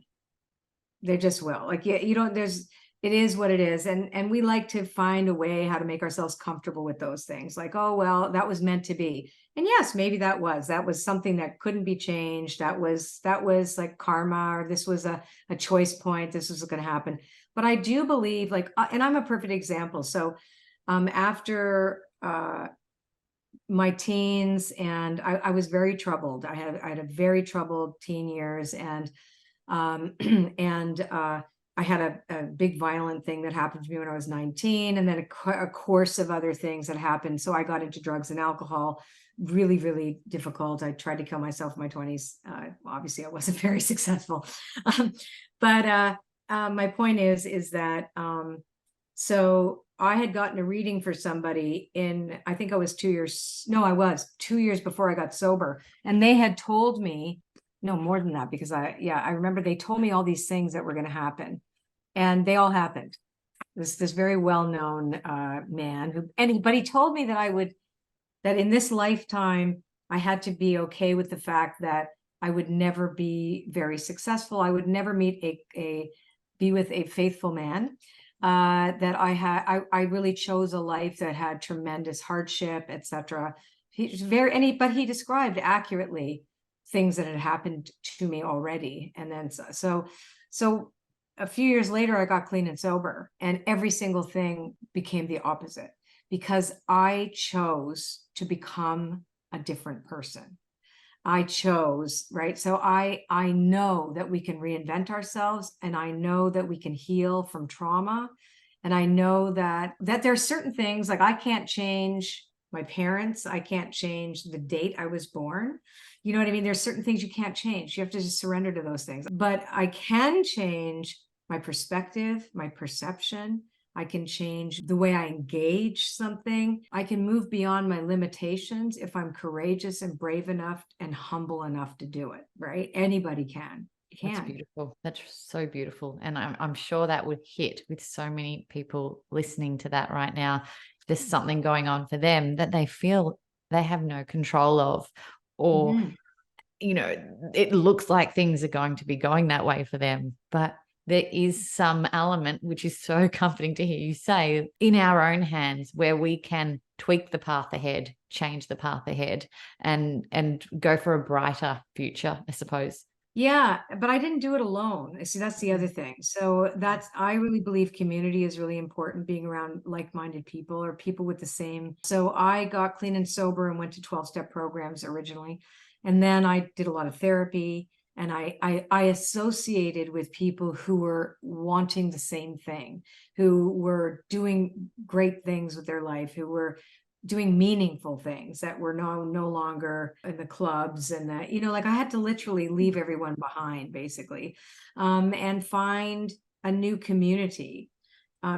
They just will. Like, it is what it is. And we like to find a way how to make ourselves comfortable with those things. Like, oh, well, that was meant to be. And yes, maybe that was something that couldn't be changed. That was like karma, or this was a choice point. This was going to happen. But I do believe, like, and I'm a perfect example. So after my teens, and I was very troubled. I had a very troubled teen years, and and I had a big violent thing that happened to me when I was 19, and then a course of other things that happened. So I got into drugs and alcohol, really, really difficult. I tried to kill myself in my 20s. Obviously, I wasn't very successful. But my point is that so I had gotten a reading for somebody in, I think I was 2 years before I got sober. And they had told me, no, more than that, because I remember they told me all these things that were going to happen, and they all happened. This very well-known man but he told me that in this lifetime, I had to be okay with the fact that I would never be very successful. I would never be with a faithful man. That I really chose a life that had tremendous hardship, etc. But he described accurately things that had happened to me already. And then so a few years later, I got clean and sober, and every single thing became the opposite, because I chose to become a different person. I chose, right? So I know that we can reinvent ourselves, and I know that we can heal from trauma. And I know that there are certain things, like I can't change my parents. I can't change the date I was born. You know what I mean? There's certain things you can't change. You have to just surrender to those things. But I can change my perspective, my perception. I can change the way I engage something. I can move beyond my limitations if I'm courageous and brave enough and humble enough to do it, right? Anybody can. That's beautiful. That's so beautiful. And I'm sure that would hit with so many people listening to that right now. There's something going on for them that they feel they have no control of, or, you know, it looks like things are going to be going that way for them. But there is some element, which is so comforting to hear you say, in our own hands, where we can tweak the path ahead, change the path ahead, and go for a brighter future, I suppose. Yeah, but I didn't do it alone. See, that's the other thing. So I really believe community is really important, being around like-minded people or people with the same. So I got clean and sober and went to 12-step programs originally. And then I did a lot of therapy, and I associated with people who were wanting the same thing, who were doing great things with their life, who were doing meaningful things, that were no longer in the clubs, and that, like I had to literally leave everyone behind, basically, and find a new community.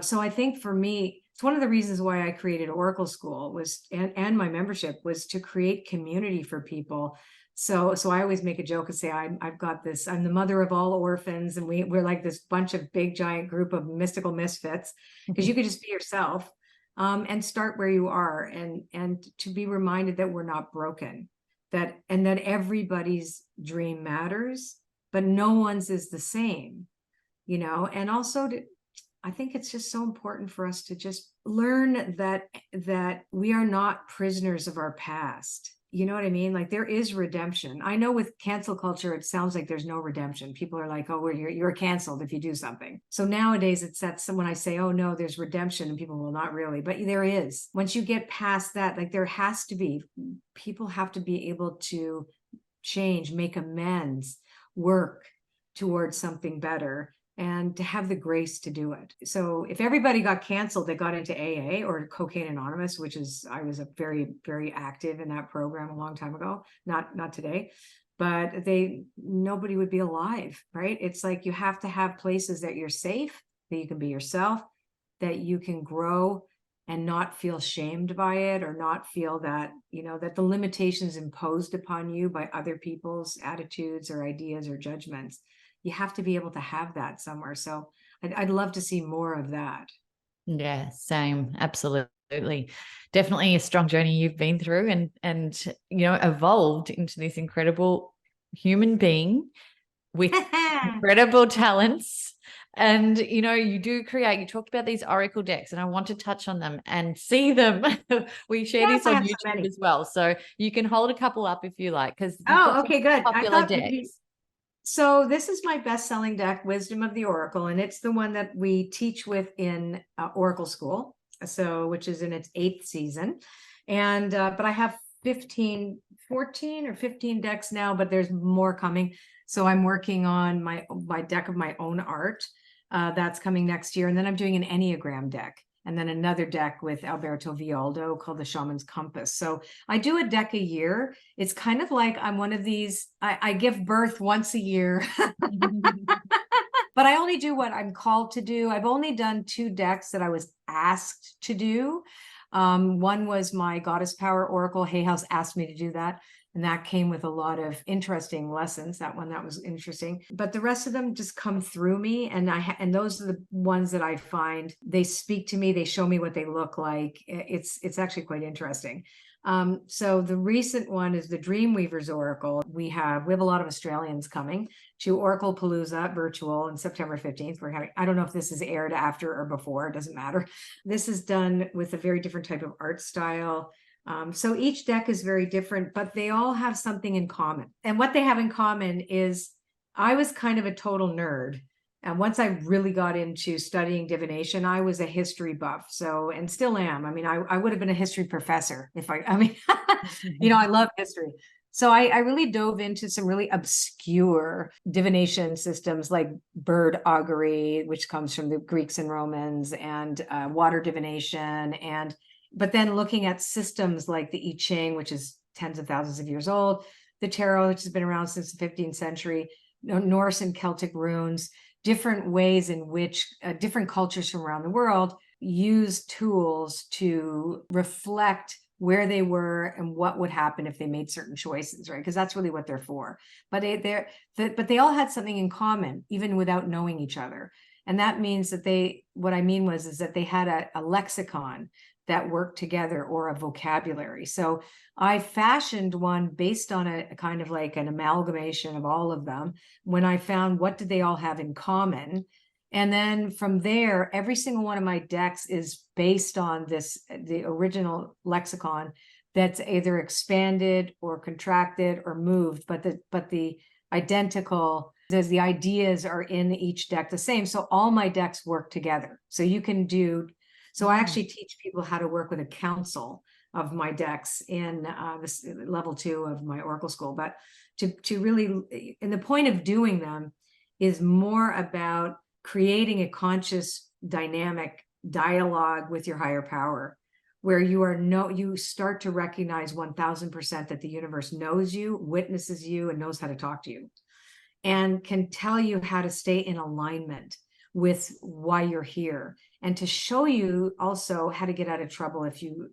So I think for me, it's one of the reasons why I created Oracle School and my membership was to create community for people. So I always make a joke and say I'm the mother of all orphans, and we're like this bunch of big giant group of mystical misfits, because you could just be yourself. And start where you are, and to be reminded that we're not broken, that everybody's dream matters, but no one's is the same, and also I think it's just so important for us to just learn that we are not prisoners of our past. You know what I mean? Like, there is redemption. I know with cancel culture, it sounds like there's no redemption. People are like, oh, you're canceled if you do something. So nowadays it's that when I say, oh no, there's redemption, and people will not really, but there is. Once you get past that, like people have to be able to change, make amends, work towards something better, and to have the grace to do it. So if everybody got canceled, they got into AA or Cocaine Anonymous, I was a very, very active in that program a long time ago, not today, but nobody would be alive, right? It's like you have to have places that you're safe, that you can be yourself, that you can grow and not feel shamed by it, or not feel that, that the limitations imposed upon you by other people's attitudes or ideas or judgments. You have to be able to have that somewhere. So I'd love to see more of that. Yeah, same. Absolutely. Definitely a strong journey you've been through, and evolved into this incredible human being with incredible talents. And, you do you talked about these Oracle decks, and I want to touch on them and see them. We share this on YouTube as well. So you can hold a couple up if you like, because okay, good. Popular decks. So this is my best-selling deck, Wisdom of the Oracle, and it's the one that we teach with in Oracle School, which is in its 8th season. And but I have 14 or 15 decks now, but there's more coming. So I'm working on my deck of my own art. That's coming next year. And then I'm doing an Enneagram deck, and then another deck with Alberto Vialdo called the Shaman's Compass. So I do a deck a year. It's kind of like I'm one of these, I give birth once a year. But I only do what I'm called to do. I've only done 2 decks that I was asked to do. One was my Goddess Power Oracle. Hay House asked me to do that. And that came with a lot of interesting lessons. That was interesting. But the rest of them just come through me. And and those are the ones that I find, they speak to me. They show me what they look like. It's actually quite interesting. So the recent one is the Dreamweaver's Oracle. We have a lot of Australians coming to Oracle Palooza virtual on September 15th. I don't know if this is aired after or before, it doesn't matter. This is done with a very different type of art style. So each deck is very different, but they all have something in common. And what they have in common is I was kind of a total nerd. And once I really got into studying divination, I was a history buff. So, and still am. I mean, I would have been a history professor if I mean, I love history. So I really dove into some really obscure divination systems like bird augury, which comes from the Greeks and Romans, and water divination. But then looking at systems like the I Ching, which is tens of thousands of years old, the tarot, which has been around since the 15th century, Norse and Celtic runes, different ways in which different cultures from around the world use tools to reflect where they were and what would happen if they made certain choices, right? Because that's really what they're for. But they all had something in common, even without knowing each other. And that means that what I mean is that they had a lexicon that worked together, or a vocabulary. So I fashioned one based on a kind of like an amalgamation of all of them when I found what did they all have in common. And then from there, every single one of my decks is based on the original lexicon that's either expanded or contracted or moved, but the identical, as the ideas are in each deck the same. So all my decks work together. So you can do. So I actually teach people how to work with a council of my decks in this level 2 of my Oracle school. But to really, and the point of doing them is more about creating a conscious, dynamic dialogue with your higher power, where you start to recognize 1000% that the universe knows you, witnesses you, and knows how to talk to you, and can tell you how to stay in alignment with why you're here, and to show you also how to get out of trouble if you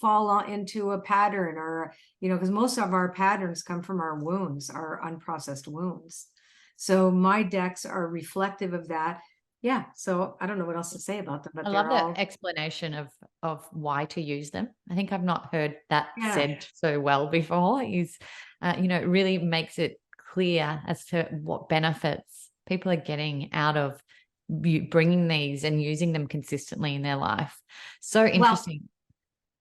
fall into a pattern, or because most of our patterns come from our wounds, our unprocessed wounds. So my decks are reflective of that. Yeah. So I don't know what else to say about them, but I love the explanation of why to use them. I think I've not heard that said so well before. It really makes it clear as to what benefits people are getting out of you bringing these and using them consistently in their life. So interesting. Well,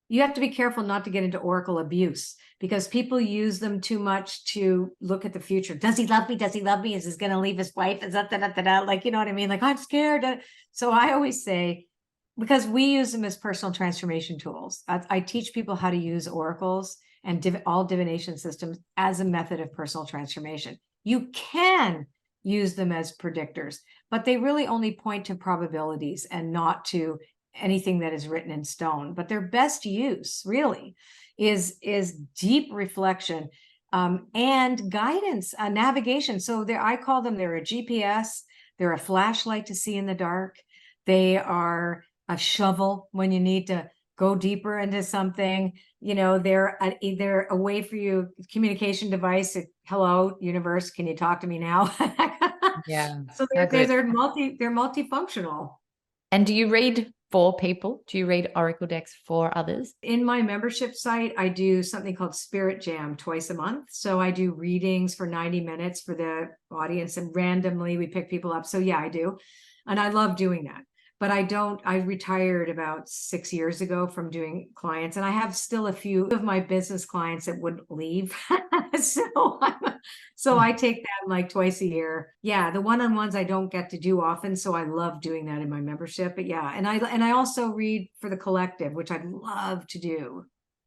you have to be careful not to get into oracle abuse, because people use them too much to look at the future. Does he love me? Does he love me? Is he going to leave his wife? Is that, like, you know what I mean? Like, I'm scared. So I always say, because we use them as personal transformation tools. I teach people how to use oracles and all divination systems as a method of personal transformation. You can use them as predictors, but they really only point to probabilities and not to anything that is written in stone. But their best use really is deep reflection and guidance, navigation. So I call them, they're a GPS, they're a flashlight to see in the dark, they are a shovel when you need to go deeper into something. They're a way for you, communication device. Hello, universe, can you talk to me now? Yeah. So they're multifunctional. And do you read for people? Do you read oracle decks for others? In my membership site, I do something called Spirit Jam twice a month. So I do readings for 90 minutes for the audience, and randomly we pick people up. So yeah, I do. And I love doing that. but I retired about 6 years ago from doing clients, and I have still a few of my business clients that wouldn't leave. So I take them like twice a year. Yeah, the one-on-ones I don't get to do often, so I love doing that in my membership. But yeah, and I also read for the collective, which I'd love to do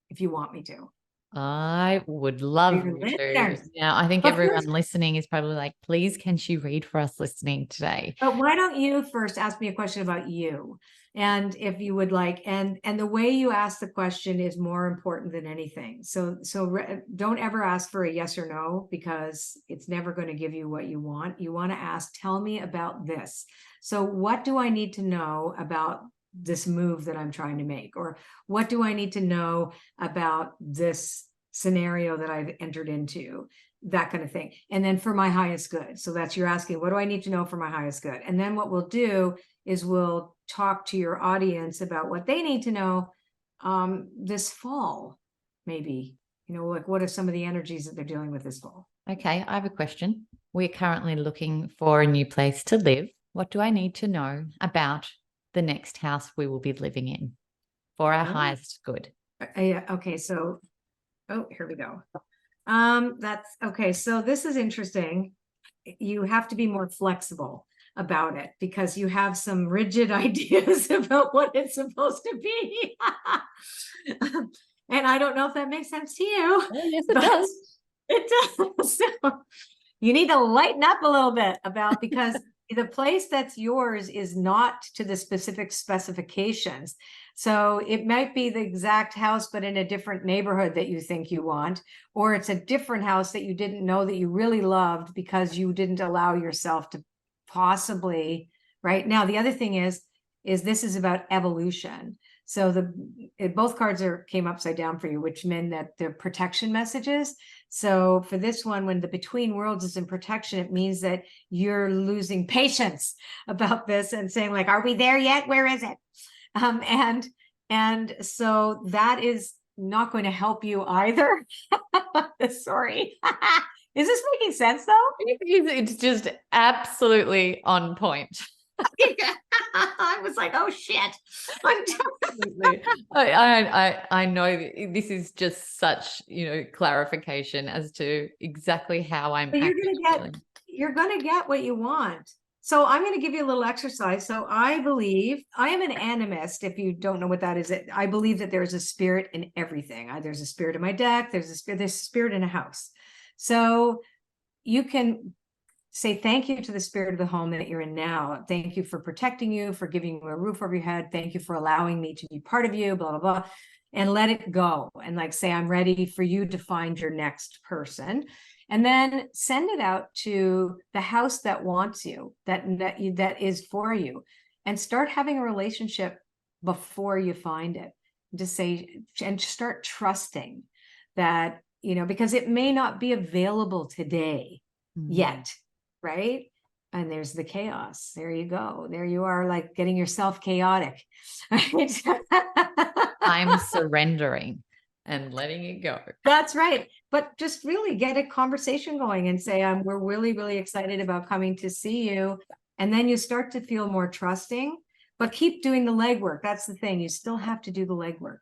if you want me to. I would love you to. Now, I think everyone listening is probably like, please, can she read for us listening today? But why don't you first ask me a question about you? And if you would like, and the way you ask the question is more important than anything. So don't ever ask for a yes or no, because it's never going to give you what you want. You want to ask, tell me about this. So what do I need to know about this move that I'm trying to make? Or what do I need to know about this scenario that I've entered into? That kind of thing. And then for my highest good. So that's, you're asking, what do I need to know for my highest good? And then what we'll do is we'll talk to your audience about what they need to know this fall, maybe, like what are some of the energies that they're dealing with this fall? Okay, I have a question. We're currently looking for a new place to live. What do I need to know about the next house we will be living in for our highest good? Okay, so, here we go. That's okay. So this is interesting. You have to be more flexible about it because you have some rigid ideas about what it's supposed to be. And I don't know if that makes sense to you. Oh, yes, it does. It does. So you need to lighten up a little bit about, because the place that's yours is not to the specific specifications. So it might be the exact house, but in a different neighborhood that you think you want, or it's a different house that you didn't know that you really loved because you didn't allow yourself to possibly, right? Now, the other thing is this is about evolution. So both cards came upside down for you, which meant that they're protection messages. So for this one, when the between worlds is in protection, it means that you're losing patience about this and saying like, are we there yet? Where is it? And so that is not going to help you either. Sorry. Is this making sense though? It's just absolutely on point. I was like, oh shit. I know this is just such, clarification as to exactly how I'm feeling. You're gonna get what you want. So I'm going to give you a little exercise. So I believe, I am an animist. If you don't know what that is, I believe that there's a spirit in everything. There's a spirit in my deck. There's a spirit in a house. So you can say thank you to the spirit of the home that you're in now. Thank you for protecting you, for giving you a roof over your head. Thank you for allowing me to be part of you, blah, blah, blah. And let it go. And like say, I'm ready for you to find your next person. And then send it out to the house that wants you, that is for you, and start having a relationship before you find it. Just say, and start trusting that, because it may not be available today yet, right? And there's the chaos. There you go. There you are, like getting yourself chaotic. Right? I'm surrendering and letting it go. That's right. But just really get a conversation going and say, we're really, really excited about coming to see you. And then you start to feel more trusting, but keep doing the legwork. That's the thing. You still have to do the legwork.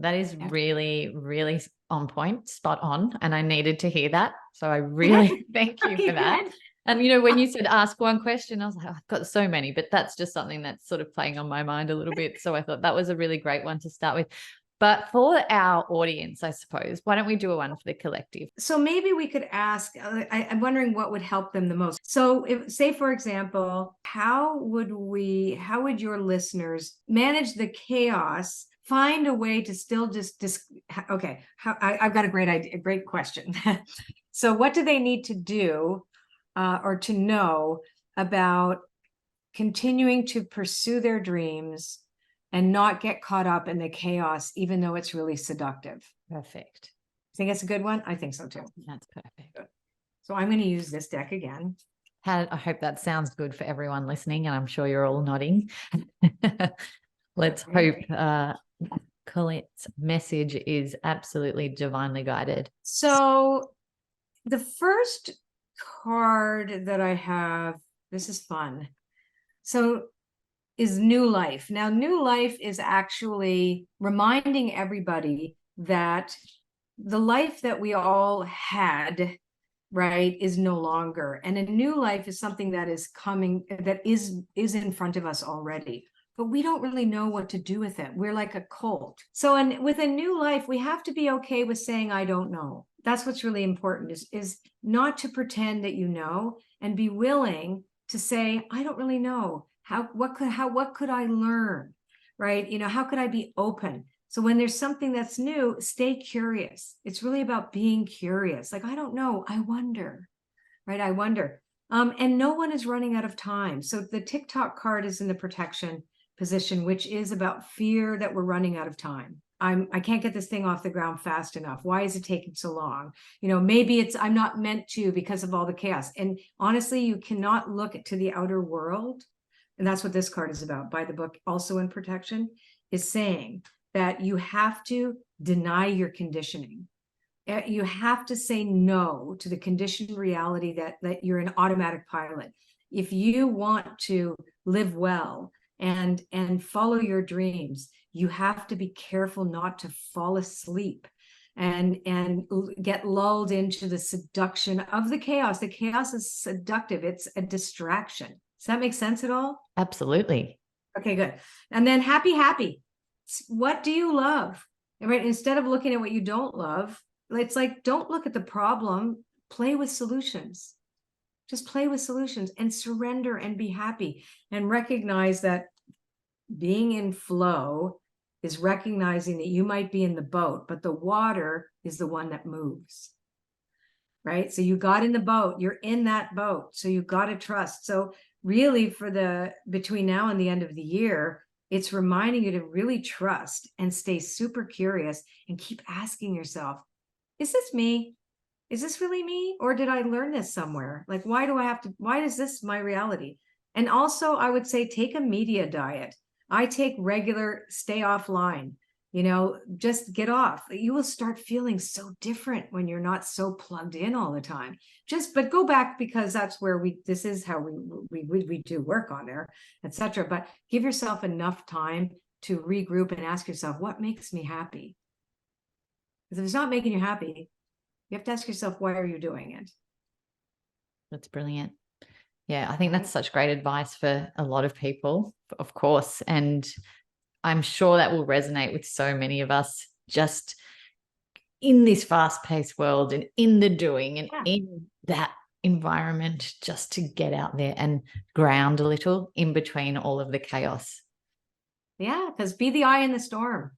That is really, really on point, spot on. And I needed to hear that. So I really thank you for that. And, when you said ask one question, I was like, I've got so many, but that's just something that's sort of playing on my mind a little bit. So I thought that was a really great one to start with. But for our audience, I suppose, why don't we do one for the collective? So maybe we could ask, I'm wondering what would help them the most. So say, for example, how would your listeners manage the chaos, find a way to still okay, I've got a great idea, a great question. So what do they need to do or to know about continuing to pursue their dreams and not get caught up in the chaos, even though it's really seductive? Perfect. Think that's a good one? I think so too. That's perfect. So I'm going to use this deck again. I hope that sounds good for everyone listening, and I'm sure you're all nodding. Let's hope Colette's message is absolutely divinely guided. So the first card that I have, this is fun. So is new life. Now, new life is actually reminding everybody that the life that we all had, right, is no longer. And a new life is something that is coming, that is in front of us already. But we don't really know what to do with it. We're like a colt. So with a new life, we have to be okay with saying, I don't know. That's what's really important, is not to pretend that you know, and be willing to say, I don't really know. What could I learn? Right? You know, how could I be open? So when there's something that's new, stay curious. It's really about being curious. Like, I don't know. I wonder, right? I wonder. And no one is running out of time. So the TikTok card is in the protection position, which is about fear that we're running out of time. I can't get this thing off the ground fast enough. Why is it taking so long? You know, maybe I'm not meant to because of all the chaos. And honestly, you cannot look to the outer world. And that's what this card is about. By the book, also in protection, is saying that you have to deny your conditioning. You have to say no to the conditioned reality that you're an automatic pilot. If you want to live well and follow your dreams, you have to be careful not to fall asleep and get lulled into the seduction of the chaos. The chaos is seductive. It's a distraction. Does that make sense at all? Absolutely. Okay, good. And then happy. What do you love? Right? Instead of looking at what you don't love, it's like, don't look at the problem, play with solutions. Just play with solutions and surrender and be happy, and recognize that being in flow is recognizing that you might be in the boat, but the water is the one that moves. Right? So you got in the boat, you're in that boat. So you got to trust. So really, between now and the end of the year, it's reminding you to really trust and stay super curious and keep asking yourself, is this me? Is this really me? Or did I learn this somewhere? Like, why is this my reality? And also, I would say, take a media diet. I take regular, stay offline, just get off. You will start feeling so different when you're not so plugged in all the time. But go back, because that's where this is how we do work on there, etc. But give yourself enough time to regroup and ask yourself, what makes me happy? Because if it's not making you happy, you have to ask yourself, why are you doing it? That's brilliant. Yeah, I think that's such great advice for a lot of people, of course. And I'm sure that will resonate with so many of us, just in this fast-paced world and in the doing and in that environment, just to get out there and ground a little in between all of the chaos. Yeah, because be the eye in the storm.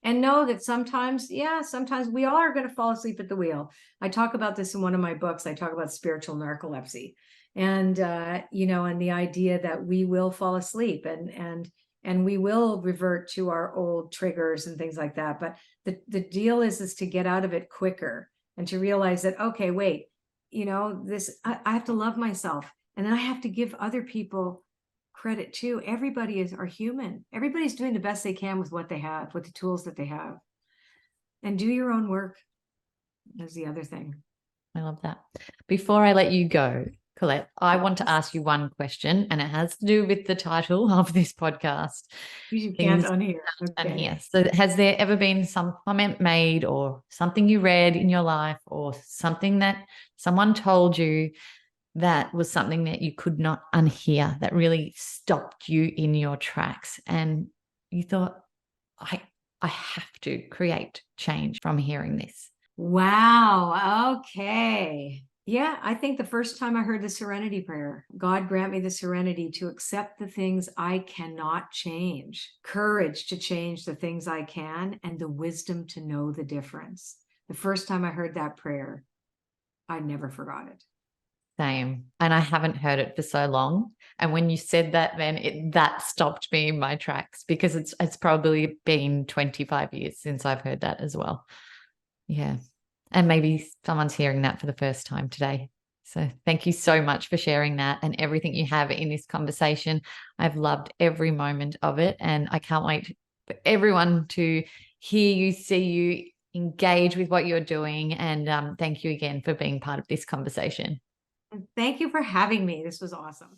And know that sometimes we all are going to fall asleep at the wheel. I talk about this in one of my books. I talk about spiritual narcolepsy, and and the idea that we will fall asleep and we will revert to our old triggers and things like that. But the deal is to get out of it quicker and to realize that, okay, wait, I have to love myself, and then I have to give other people credit too. Everybody are human. Everybody's doing the best they can with what they have, with the tools that they have. And do your own work. That's the other thing. I love that. Before I let you go, Colette, I want to ask you one question, and it has to do with the title of this podcast. You can't unhear. Okay. So has there ever been some comment made, or something you read in your life, or something that someone told you that was something that you could not unhear, that really stopped you in your tracks, and you thought, I have to create change from hearing this? Wow. Okay. Yeah, I think the first time I heard the serenity prayer, God grant me the serenity to accept the things I cannot change, courage to change the things I can, and the wisdom to know the difference. The first time I heard that prayer, I never forgot it. Same. And I haven't heard it for so long. And when you said that, then that stopped me in my tracks, because it's probably been 25 years since I've heard that as well. Yeah. And maybe someone's hearing that for the first time today. So thank you so much for sharing that and everything you have in this conversation. I've loved every moment of it, and I can't wait for everyone to hear you, see you, engage with what you're doing. And thank you again for being part of this conversation. Thank you for having me. This was awesome.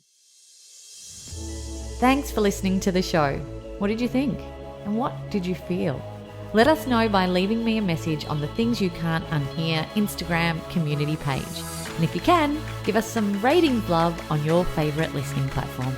Thanks for listening to the show. What did you think? And what did you feel? Let us know by leaving me a message on the Things You Can't Unhear Instagram community page. And if you can, give us some ratings love on your favourite listening platform.